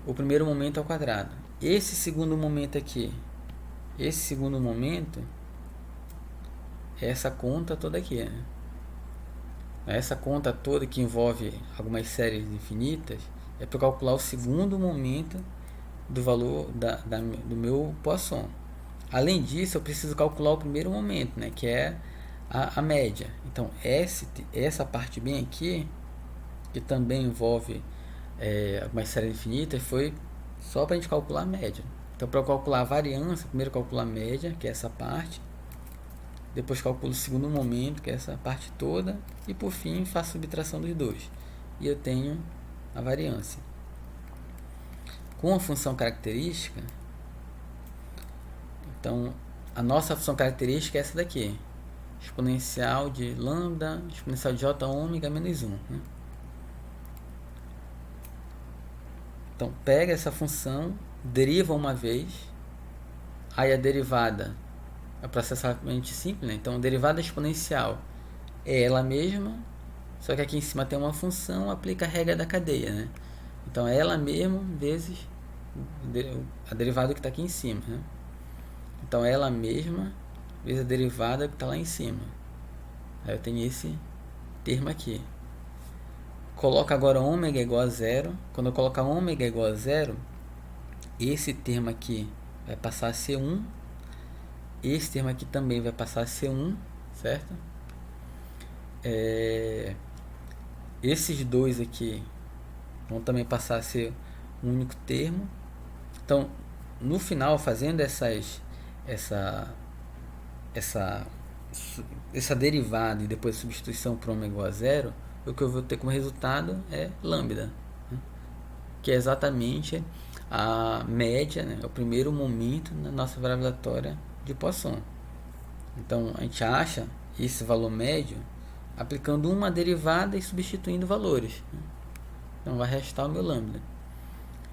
o primeiro momento ao quadrado. Esse segundo momento aqui, esse segundo momento, é essa conta toda aqui, né? Essa conta toda que envolve algumas séries infinitas é para calcular o segundo momento do valor do meu Poisson. Além disso, eu preciso calcular o primeiro momento, né, que é a média. Então, essa parte bem aqui, que também envolve algumas séries infinitas, foi só para a gente calcular a média. Então, para eu calcular a variância, primeiro calculo a média, que é essa parte. Depois calculo o segundo momento, que é essa parte toda. E por fim, faço a subtração dos dois. E eu tenho a variância. Com a função característica, então, a nossa função característica é essa daqui. Exponencial de lambda, exponencial de j ômega menos 1. Né? Então, pega essa função, deriva uma vez. Aí a derivada é processamento simples, né? Então, a derivada exponencial é ela mesma, só que aqui em cima tem uma função, aplica a regra da cadeia, né? Então, é ela mesma vezes a derivada que está aqui em cima, né? Então, é ela mesma vezes a derivada que está lá em cima. Aí eu tenho esse termo aqui. Coloca agora ômega igual a zero. Quando eu colocar ômega igual a zero, esse termo aqui vai passar a ser 1. Esse termo aqui também vai passar a ser 1, certo? Esses dois aqui vão também passar a ser um único termo. Então, no final, fazendo essa derivada e depois substituição por ômega igual a zero, o que eu vou ter como resultado é lambda, né? Que é exatamente a média, né? É o primeiro momento na nossa variável aleatória de Poisson. Então, a gente acha esse valor médio aplicando uma derivada e substituindo valores, né? Então, vai restar o meu lambda.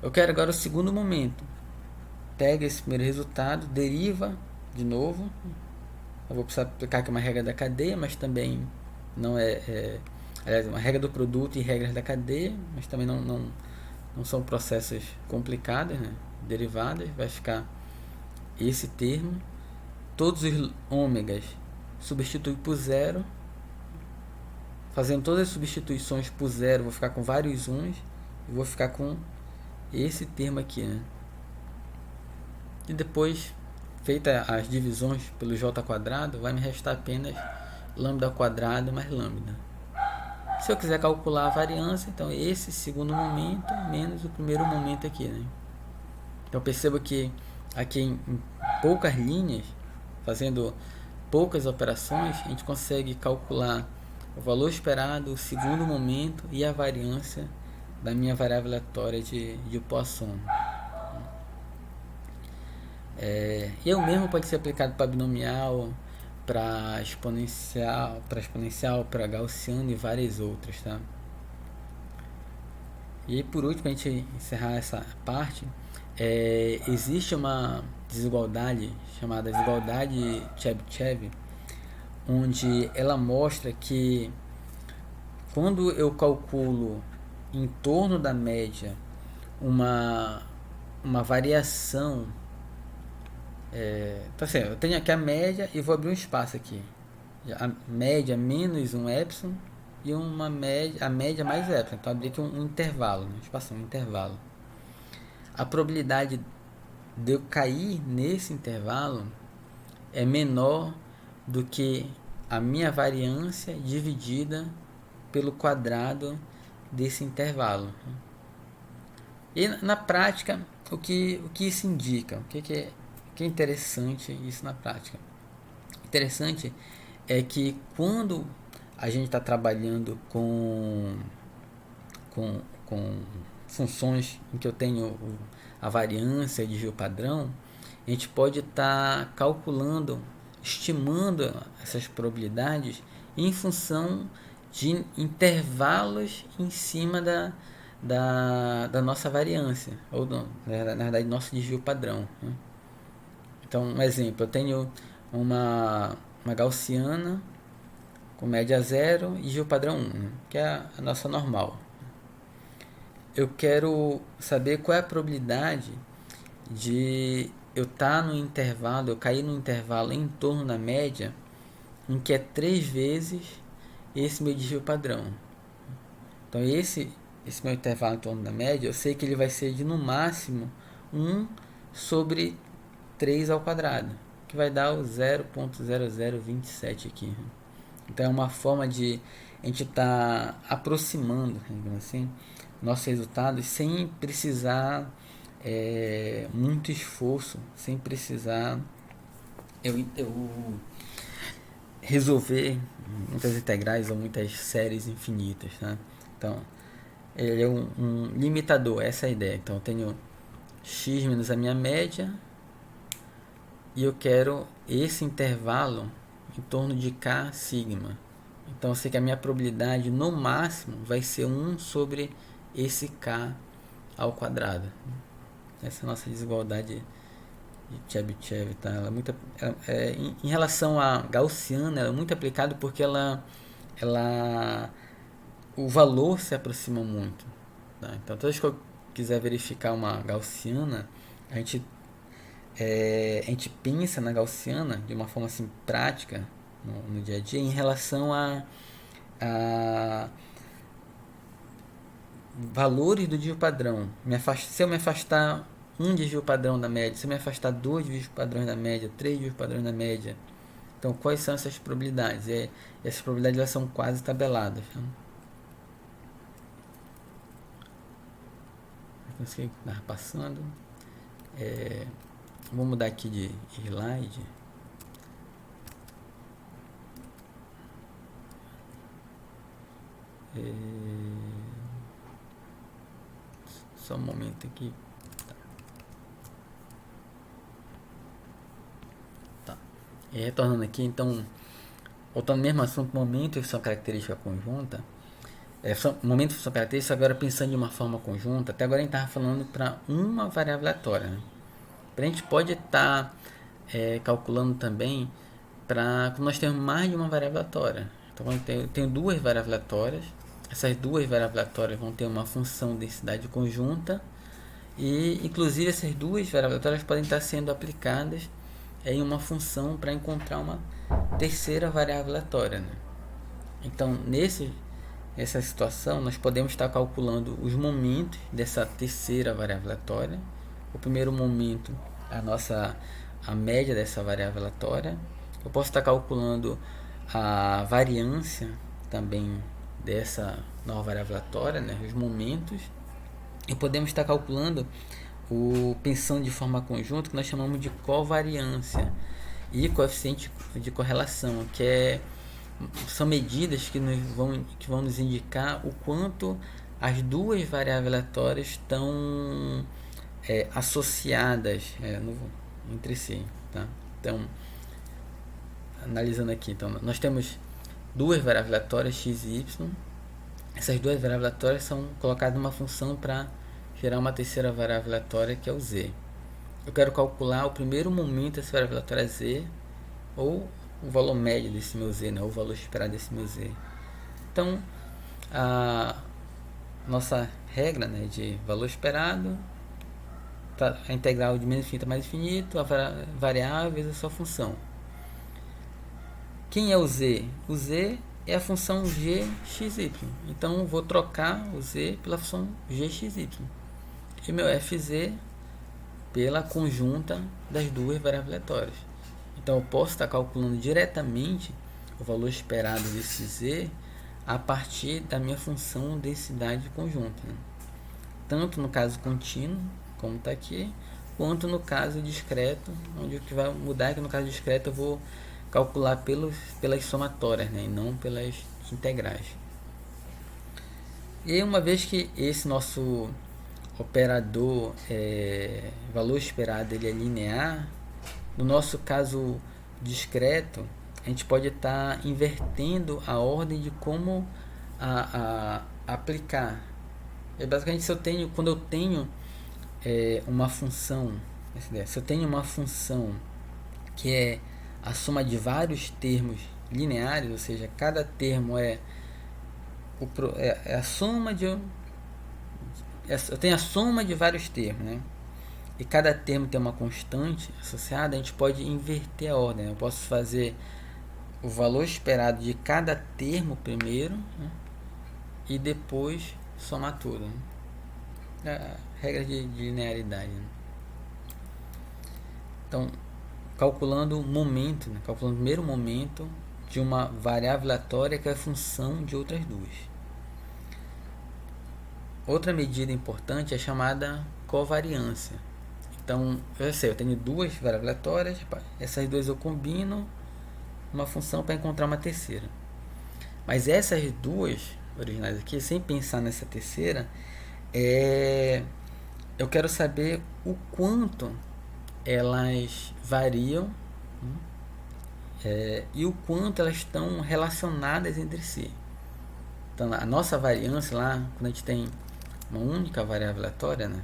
Eu quero agora o segundo momento. Pega esse primeiro resultado, deriva de novo. Eu vou precisar aplicar aqui uma regra da cadeia, mas também não aliás, uma regra do produto e regras da cadeia, mas também não são processos complicados, né? Derivadas, vai ficar esse termo. Todos os ômegas substitui por zero. Fazendo todas as substituições por zero, vou ficar com vários uns e vou ficar com esse termo aqui, né? E depois, feita as divisões pelo j quadrado, vai me restar apenas lambda ao quadrado mais lambda. Se eu quiser calcular a variância, então esse segundo momento menos o primeiro momento aqui, né? Então perceba que aqui em poucas linhas, fazendo poucas operações, a gente consegue calcular o valor esperado, o segundo momento e a variância da minha variável aleatória de Poisson. E o mesmo pode ser aplicado para binomial, para exponencial, para gaussiano e várias outras, tá? E por último, a gente encerrar essa parte, existe uma desigualdade chamada desigualdade Chebyshev, onde ela mostra que quando eu calculo em torno da média uma variação, então assim, eu tenho aqui a média e vou abrir um espaço aqui, a média menos um epsilon e a média mais epsilon, então abrir aqui um intervalo, né? Espaço, um intervalo. A probabilidade de eu cair nesse intervalo é menor do que a minha variância dividida pelo quadrado desse intervalo. E na prática, o que isso indica? O que é interessante isso na prática? Interessante é que quando a gente está trabalhando com funções em que eu tenho a variância de desvio padrão, a gente pode estar calculando, estimando essas probabilidades em função de intervalos em cima da nossa variância, ou na verdade, nosso desvio padrão. Né? Então, um exemplo, eu tenho uma gaussiana com média 0 e desvio padrão 1, né? Que é a nossa normal. Eu quero saber qual é a probabilidade de eu estar no intervalo, eu cair no intervalo em torno da média, em que é 3 vezes esse meu desvio padrão. Então esse meu intervalo em torno da média, eu sei que ele vai ser de no máximo 1 sobre 3 ao quadrado, que vai dar o 0,0027 aqui. Então é uma forma de a gente estar aproximando, digamos assim, nossos resultados sem precisar muito esforço, sem precisar eu resolver muitas integrais ou muitas séries infinitas, né? Então ele é um limitador, essa é a ideia. Então eu tenho x menos a minha média e eu quero esse intervalo em torno de k sigma. Então eu sei que a minha probabilidade no máximo vai ser 1 sobre esse k ao quadrado. Essa é a nossa desigualdade de Chebyshev, tá? Ela é muito, em relação à gaussiana, ela é muito aplicada porque o valor se aproxima muito. Tá? Então, toda vez que eu quiser verificar uma gaussiana, a gente pensa na gaussiana de uma forma assim prática no dia a dia em relação a valores do desvio padrão. Se eu me afastar um desvio padrão da média, se eu me afastar 2 desvios padrões da média, 3 desvios padrões da média, então quais são essas probabilidades? Essas probabilidades elas são quase tabeladas. Consegui estar passando. Vou mudar aqui de slide. Só um momento aqui. Tá. Retornando aqui, então, voltando ao mesmo assunto, momento e função característica conjunta. Momento e função característica, agora pensando de uma forma conjunta. Até agora a gente estava falando para uma variável aleatória. Né? A gente pode estar calculando também para quando nós temos mais de uma variável aleatória. Então, eu tenho 2 variáveis aleatórias. Essas 2 variáveis aleatórias vão ter uma função densidade conjunta. E, inclusive, essas 2 variáveis aleatórias podem estar sendo aplicadas em uma função para encontrar uma terceira variável aleatória. Né? Então, nessa situação, nós podemos estar calculando os momentos dessa terceira variável aleatória. O primeiro momento, a média dessa variável aleatória. Eu posso estar calculando a variância também dessa nova variável aleatória, né, os momentos. E podemos estar calculando pensando de forma conjunta, que nós chamamos de covariância e coeficiente de correlação, são medidas que vão nos indicar o quanto as 2 variáveis aleatórias estão associadas entre si. Tá? Então, analisando aqui, então, nós temos 2 variáveis aleatórias x e y. Essas 2 variáveis aleatórias são colocadas numa função para gerar uma terceira variável aleatória, que é o z. Eu quero calcular o primeiro momento dessa variável aleatória z, ou o valor médio desse meu z, né? O valor esperado desse meu z. Então, a nossa regra, né, de valor esperado, a integral de menos infinito a mais infinito, a variável vezes a sua função. Quem é o z? O z é a função gxy. Então, vou trocar o z pela função gxy. E meu fz pela conjunta das 2 variáveis aleatórias. Então eu posso estar calculando diretamente o valor esperado desse z a partir da minha função densidade conjunta, né? Tanto no caso contínuo, como está aqui, quanto no caso discreto, onde o que vai mudar é que no caso discreto eu vou calcular pelas somatórias, né, e não pelas integrais. E uma vez que esse nosso operador valor esperado ele é linear, no nosso caso discreto, a gente pode estar invertendo a ordem de como aplicar. Basicamente, quando eu tenho uma função, se eu tenho uma função que é a soma de vários termos lineares, ou seja, cada termo é a soma de eu tenho a soma de vários termos, né? E cada termo tem uma constante associada, a gente pode inverter a ordem. Eu posso fazer o valor esperado de cada termo primeiro, né? E depois somar tudo, né? A regra de linearidade, né? Então, calculando o momento, né? Calculando o primeiro momento de uma variável aleatória que é a função de outras duas. Outra medida importante é chamada covariância. Então, eu sei, eu tenho duas variáveis aleatórias, essas duas eu combino uma função para encontrar uma terceira. Mas essas duas originais aqui, sem pensar nessa terceira, eu quero saber o quanto elas variam e o quanto elas estão relacionadas entre si. Então, a nossa variância lá, quando a gente tem uma única variável aleatória, né?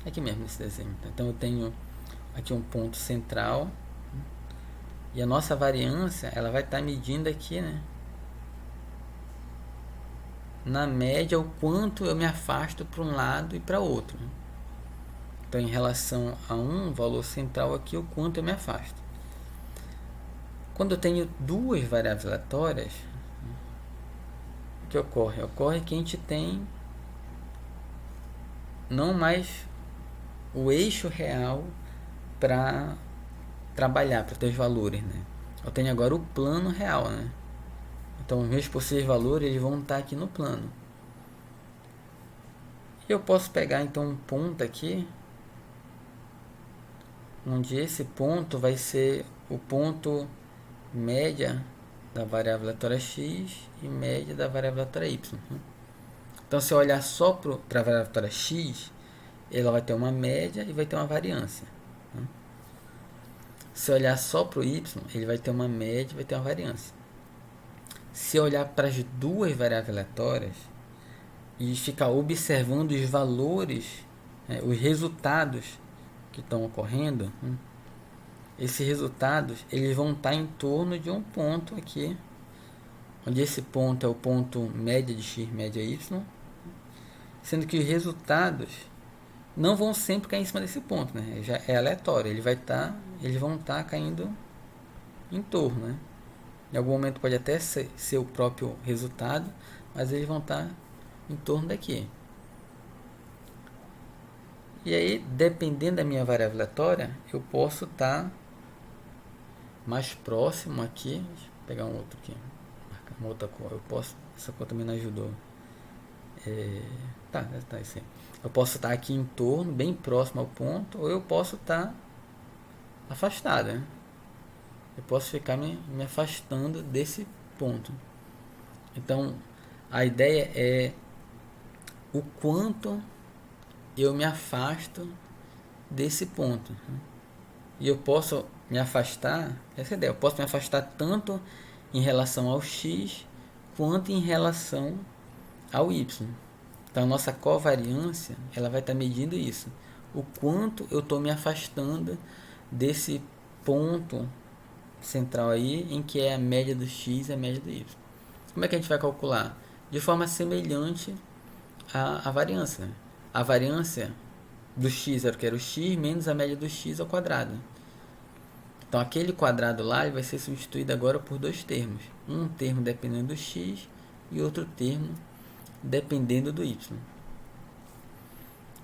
Aqui mesmo nesse desenho. Então eu tenho aqui um ponto central e a nossa variância ela vai estar medindo aqui, né? Na média, o quanto eu me afasto para um lado e para outro. Então, em relação a um valor central aqui, o quanto eu me afasto. Quando eu tenho duas variáveis aleatórias, o que ocorre? Ocorre que a gente tem não mais o eixo real para trabalhar, para ter os valores, né? Eu tenho agora o plano real, né? Então, os meus possíveis valores eles vão estar aqui no plano. E eu posso pegar então um ponto aqui, onde esse ponto vai ser o ponto média da variável aleatória x e média da variável aleatória y. Então, se eu olhar só para a variável aleatória x, ela vai ter uma média e vai ter uma variância. Se eu olhar só para o y, ele vai ter uma média e vai ter uma variância. Se eu olhar para as duas variáveis aleatórias e ficar observando os valores, os resultados que estão ocorrendo, esses resultados eles vão estar em torno de um ponto aqui, onde esse ponto é o ponto média de x, média y, sendo que os resultados não vão sempre cair em cima desse ponto, né? Já é aleatório, eles vão estar caindo em torno, né? Em algum momento pode até ser o próprio resultado, mas eles vão estar em torno daqui. E aí, dependendo da minha variável aleatória, eu posso estar mais próximo aqui. Deixa eu pegar um outro aqui, marcar uma outra cor. Essa cor também não ajudou. Tá isso aí. Eu posso estar aqui em torno, bem próximo ao ponto, ou eu posso estar afastado, né? Eu posso ficar me afastando desse ponto. Então, a ideia é o quanto eu me afasto desse ponto. E eu posso me afastar, essa é a ideia, eu posso me afastar tanto em relação ao x, quanto em relação ao y. Então, a nossa covariância, ela vai estar medindo isso. O quanto eu estou me afastando desse ponto central aí, em que é a média do x e a média do y. Como é que a gente vai calcular? De forma semelhante à variância. A variância do x era o que era o x menos a média do x ao quadrado. Então, aquele quadrado lá ele vai ser substituído agora por dois termos. Um termo dependendo do x e outro termo dependendo do y.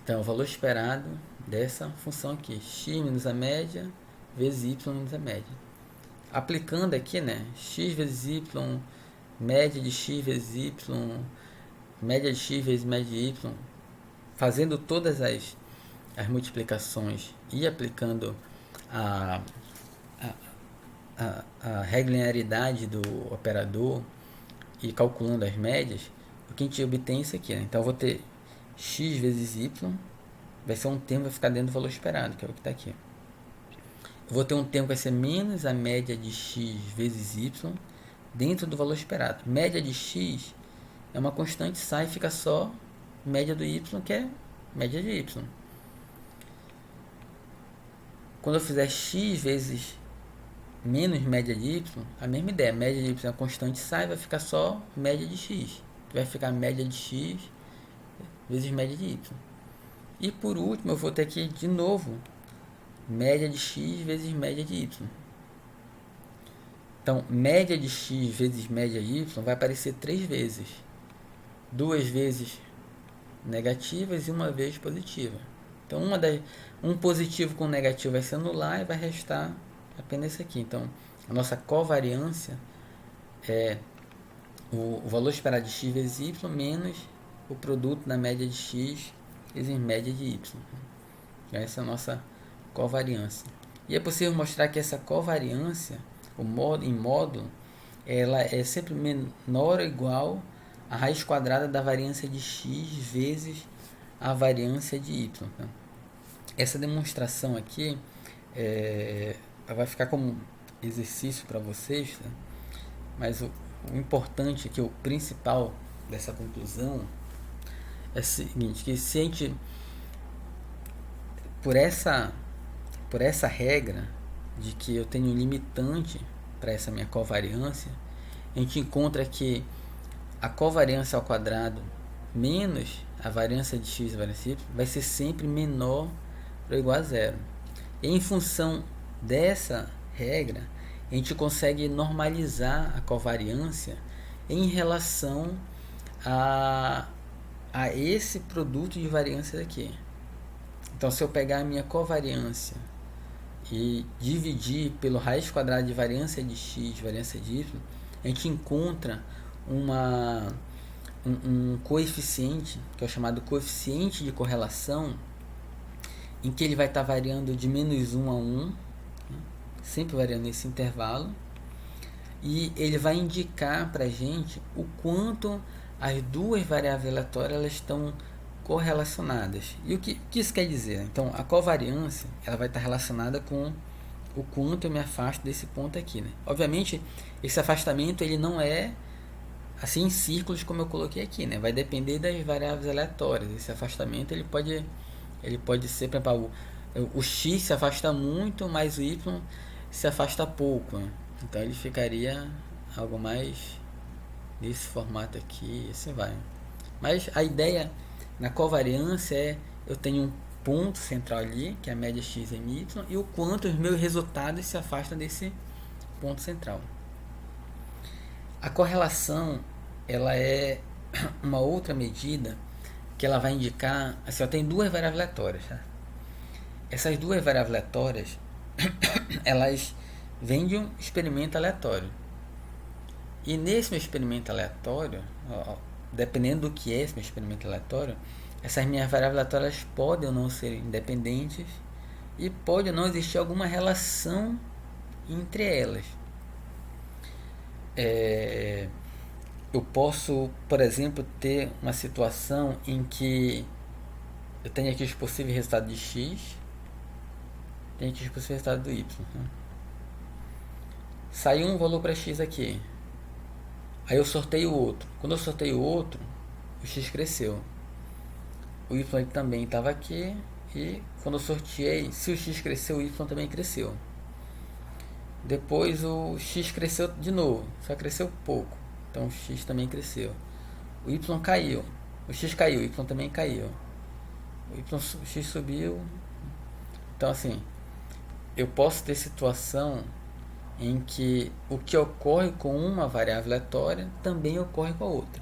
Então, o valor esperado dessa função aqui, x menos a média vezes y menos a média. Aplicando aqui, né, x vezes y, média de x vezes y, média de x vezes média de y, fazendo todas as multiplicações e aplicando a regra linearidade do operador e calculando as médias, o que a gente obtém é isso aqui, né? Então eu vou ter x vezes y, vai ser um termo que vai ficar dentro do valor esperado, que é o que está aqui. Eu vou ter um termo que vai ser menos a média de x vezes y dentro do valor esperado. Média de x é uma constante, sai e fica só média do y, que é média de y. Quando eu fizer x vezes menos média de y, a mesma ideia, média de y é uma constante, sai, vai ficar só média de x, que vai ficar média de x vezes média de y. E por último, eu vou ter aqui de novo média de x vezes média de y. Então, média de x vezes média de y vai aparecer 3 vezes. 2 vezes negativas e 1 vez positiva. Então, um positivo com negativo vai se anular e vai restar apenas isso aqui. Então, a nossa covariância é o valor esperado de x vezes y menos o produto da média de x vezes média de y. Essa é a nossa covariância. E é possível mostrar que essa covariância, em módulo, ela é sempre menor ou igual à raiz quadrada da variância de x vezes a variância de y. Tá? Essa demonstração aqui vai ficar como exercício para vocês, tá? Mas o importante aqui, o principal dessa conclusão é o seguinte, que se a gente, por essa regra de que eu tenho um limitante para essa minha covariância, a gente encontra que a covariância ao quadrado menos a variância de x e a variância de y vai ser sempre menor ou igual a zero. E em função dessa regra, a gente consegue normalizar a covariância em relação a esse produto de variâncias aqui. Então, se eu pegar a minha covariância e dividir pelo raiz quadrada de variância de x, variância de y, a gente encontra um coeficiente, que é o chamado coeficiente de correlação, em que ele vai estar variando de menos 1 a 1, sempre variando nesse intervalo, e ele vai indicar para a gente o quanto as duas variáveis aleatórias elas estão correlacionadas. E o que isso quer dizer? Então, a covariância ela vai estar relacionada com o quanto eu me afasto desse ponto aqui, né? Obviamente, esse afastamento ele não é assim em círculos como eu coloquei aqui, né? Vai depender das variáveis aleatórias. Esse afastamento ele pode ser, por exemplo, o x se afasta muito, mas o y se afasta pouco, né? Então ele ficaria algo mais nesse formato aqui, assim vai. Mas a ideia na covariância é eu tenho um ponto central ali, que é a média x em y, e o quanto os meus resultados se afastam desse ponto central. A correlação ela é uma outra medida que ela vai indicar, assim, eu tenho duas variáveis aleatórias, tá? Essas duas variáveis aleatórias elas vêm de um experimento aleatório. E nesse meu experimento aleatório, dependendo do que é esse meu experimento aleatório, essas minhas variáveis aleatórias podem ou não ser independentes e pode ou não existir alguma relação entre elas. Eu posso, por exemplo, ter uma situação em que eu tenho aqui os possíveis resultados de x, tenho aqui os possíveis resultados do y. Saiu um valor para x aqui, aí eu sorteio o outro. Quando eu sorteio o outro, o x cresceu, o y também estava aqui, e quando eu sorteei, se o x cresceu, o y também cresceu. Depois o x cresceu de novo, só cresceu pouco, então o x também cresceu. O y caiu, o x caiu, o y também caiu. O x subiu. Então assim, eu posso ter situação em que o que ocorre com uma variável aleatória também ocorre com a outra.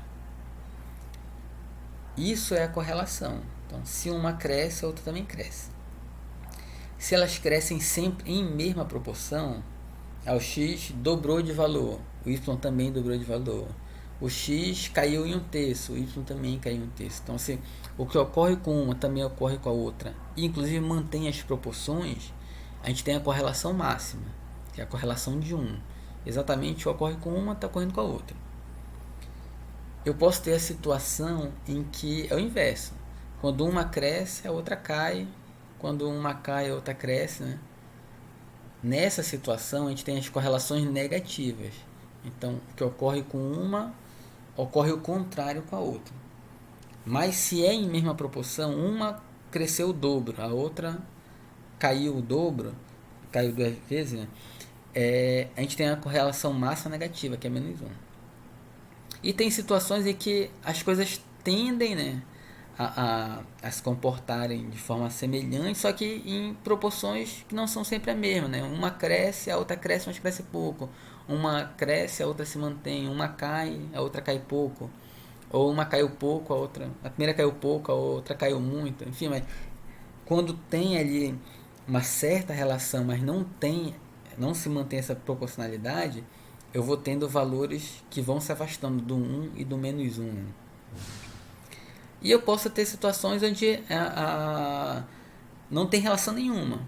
Isso é a correlação. Então, se uma cresce, a outra também cresce. Se elas crescem sempre em mesma proporção, o x dobrou de valor, o y também dobrou de valor. O x caiu em um terço, o y também caiu em um terço. Então, se o que ocorre com uma também ocorre com a outra, e inclusive mantém as proporções, a gente tem a correlação máxima, que é a correlação de 1. Exatamente o que ocorre com uma está ocorrendo com a outra. Eu posso ter a situação em que é o inverso. Quando uma cresce, a outra cai. Quando uma cai, a outra cresce, né? Nessa situação, a gente tem as correlações negativas. Então, o que ocorre com uma, ocorre o contrário com a outra. Mas se é em mesma proporção, uma cresceu o dobro, a outra caiu o dobro, caiu 2 vezes, né? A gente tem a correlação máxima negativa, que é -1. E tem situações em que as coisas tendem, né, a se comportarem de forma semelhante, só que em proporções que não são sempre a mesma, né? Uma cresce, a outra cresce, mas cresce pouco. Uma cresce, a outra se mantém. Uma cai, a outra cai pouco. Ou uma caiu pouco, a primeira caiu pouco, a outra caiu muito. Enfim, mas quando tem ali uma certa relação, mas não se mantém essa proporcionalidade, eu vou tendo valores que vão se afastando do 1 e do -1. E eu posso ter situações onde não tem relação nenhuma.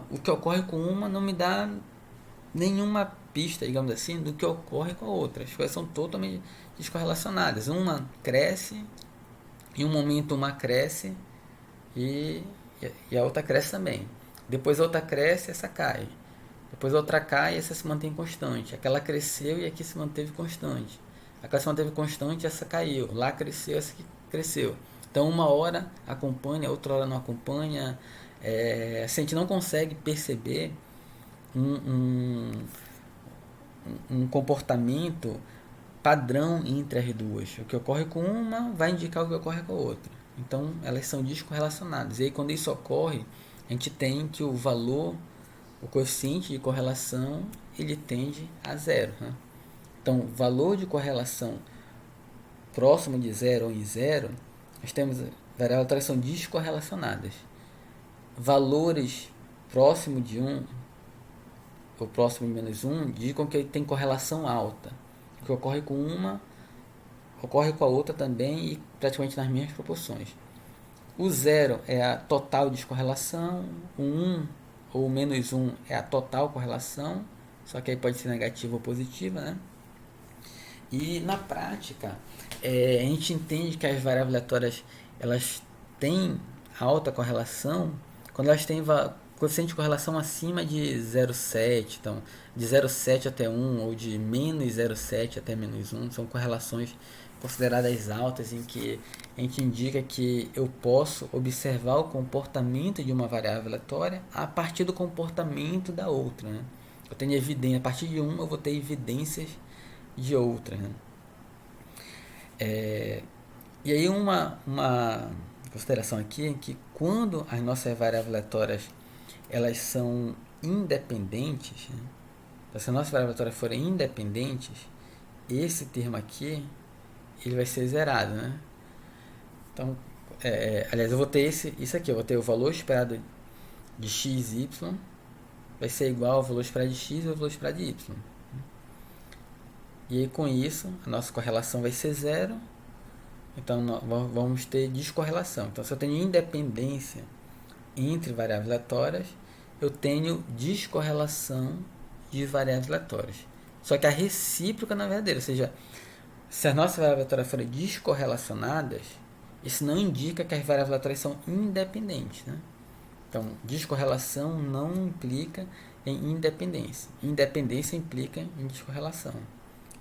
O que ocorre com uma não me dá nenhuma pista, digamos assim, do que ocorre com a outra. As coisas são totalmente descorrelacionadas. Uma cresce, em um momento uma cresce e a outra cresce também. Depois a outra cresce e essa cai. Depois a outra cai e essa se mantém constante. Aquela cresceu e aqui se manteve constante. Aquela se manteve constante e essa caiu. Lá cresceu, essa aqui cresceu. Então uma hora acompanha, outra hora não acompanha. A gente não consegue perceber um comportamento padrão entre as duas. O que ocorre com uma vai indicar o que ocorre com a outra. Então elas são descorrelacionadas. E aí quando isso ocorre, a gente tem que o valor, o coeficiente de correlação, ele tende a zero, né? Então, valor de correlação próximo de zero ou em zero, nós temos variáveis que são descorrelacionadas. Valores próximo de 1 ou próximo de -1 indicam que tem correlação alta. O que ocorre com uma ocorre com a outra também e praticamente nas mesmas proporções. O zero é a total descorrelação, o 1 ou -1 é a total correlação, só que aí pode ser negativa ou positiva, né? E na prática, a gente entende que as variáveis aleatórias elas têm alta correlação quando elas têm coeficiente de correlação acima de 0,7, então de 0,7 até 1 ou de -0,7 até -1, são correlações consideradas altas em que a gente indica que eu posso observar o comportamento de uma variável aleatória a partir do comportamento da outra, né? Eu tenho evidência, a partir de uma eu vou ter evidências de outra, né? E aí uma consideração aqui é que quando as nossas variáveis aleatórias elas são independentes, né? Então, se as nossas variáveis aleatórias forem independentes, esse termo aqui ele vai ser zerado, né? Então, aliás, eu vou ter isso aqui, eu vou ter o valor esperado de x e y vai ser igual ao valor esperado de x e ao valor esperado de y. E aí com isso, a nossa correlação vai ser zero, então nós vamos ter descorrelação. Então se eu tenho independência entre variáveis aleatórias, eu tenho descorrelação de variáveis aleatórias. Só que a recíproca não é verdadeira, ou seja, se as nossas variáveis aleatórias forem descorrelacionadas, isso não indica que as variáveis aleatórias são independentes, né? Então, descorrelação não implica em independência. Independência implica em descorrelação.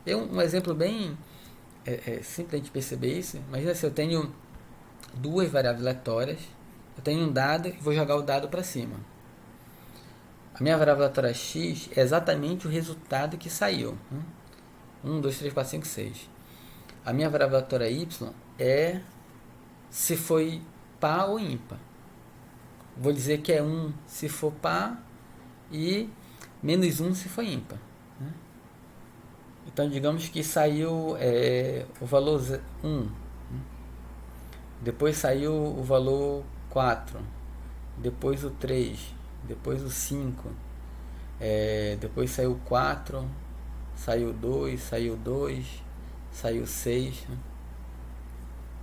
Um exemplo bem simples de perceber isso. Imagina se eu tenho duas variáveis aleatórias, eu tenho um dado e vou jogar o dado para cima. A minha variável aleatória x é exatamente o resultado que saiu. 1, 2, 3, 4, 5, 6. A minha variável aleatória y é se foi par ou ímpar. Vou dizer que é 1 se for par e -1 se for ímpar. Então, digamos que saiu o valor 1, depois saiu o valor 4, depois o 3, depois o 5, depois saiu o 4, saiu 2, saiu 2, saiu 6, né?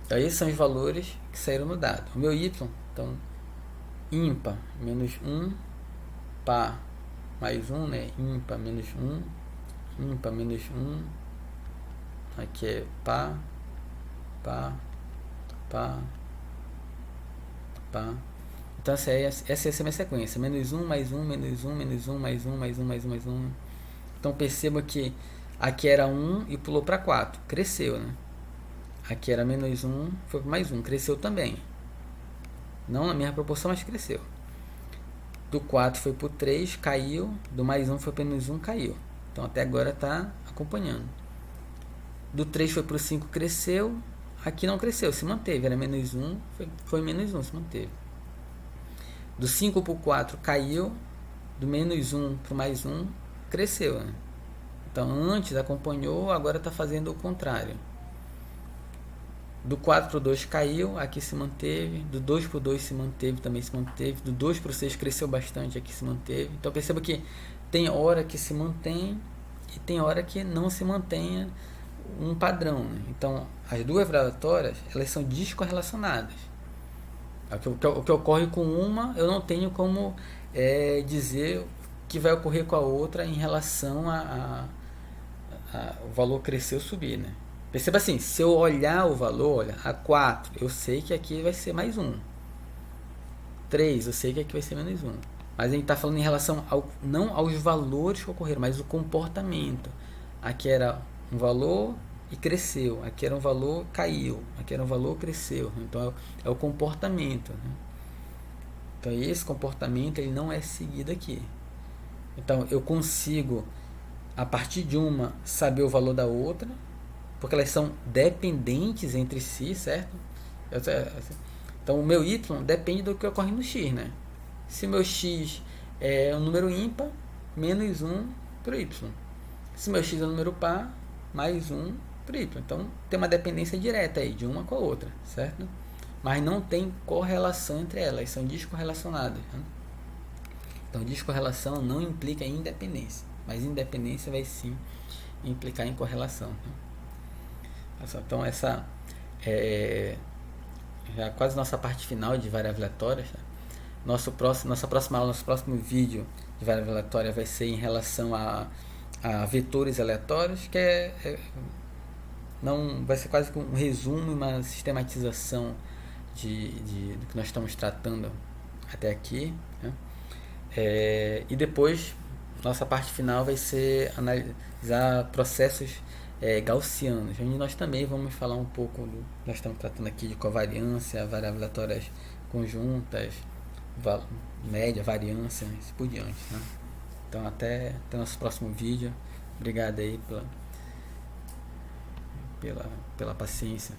Então esses são os valores que saíram no dado. O meu y, então, ímpar, menos 1, par, mais 1, né? Ímpar, menos 1, ímpar, menos 1, aqui é par, par, par, par. Então essa é a minha sequência, menos 1, mais 1, menos 1, menos 1, mais 1, mais 1, mais 1, mais 1. Então perceba que aqui era 1 e pulou para 4, cresceu, né? Aqui era menos 1, foi para mais 1, cresceu também. Não na mesma proporção, mas cresceu. Do 4 foi para o 3, caiu. Do mais 1 foi para menos 1, caiu. Então até agora está acompanhando. Do 3 foi para o 5, cresceu. Aqui não cresceu, se manteve. Era menos 1, foi menos 1, se manteve. Do 5 para o 4 caiu. Do menos 1 para o mais 1 cresceu, né? Então antes acompanhou, agora está fazendo o contrário. Do 4 para o 2 caiu, aqui se manteve. Do 2 para o 2 se manteve, também se manteve. Do 2 para o 6 cresceu bastante, aqui se manteve. Então perceba que tem hora que se mantém e tem hora que não se mantenha um padrão, né? Então as duas variatórias, elas são descorrelacionadas. O que ocorre com uma, eu não tenho como dizer o que vai ocorrer com a outra em relação a o valor crescer ou subir, né? Perceba assim, se eu olhar o valor, olha, a 4, eu sei que aqui vai ser mais 1. 3, eu sei que aqui vai ser menos 1. Mas a gente está falando em relação não aos valores que ocorreram, mas o comportamento. Aqui era um valor e cresceu. Aqui era um valor, caiu. Aqui era um valor, cresceu. Então é o comportamento, né? Então esse comportamento ele não é seguido aqui. Então eu consigo, a partir de uma, saber o valor da outra, porque elas são dependentes entre si, certo? Então o meu y depende do que ocorre no x, né? Se o meu x é um número ímpar, menos 1 para o y. Se o meu x é um número par, mais 1 para o y. Então tem uma dependência direta aí de uma com a outra, certo? Mas não tem correlação entre elas, são descorrelacionadas, né? Então descorrelação não implica em independência, mas independência vai sim implicar em correlação, né? Então essa é já quase nossa parte final de variáveis aleatórias, né? Nossa próxima aula, nosso próximo vídeo de variável aleatória vai ser em relação a vetores aleatórios, que não vai ser quase um resumo, uma sistematização do que nós estamos tratando até aqui, né? E depois nossa parte final vai ser analisar processos gaussianos, onde nós também vamos falar um pouco nós estamos tratando aqui de covariância, variáveis aleatórias conjuntas, média, variância, e assim por diante, né? Então até nosso próximo vídeo. Obrigado aí pela paciência.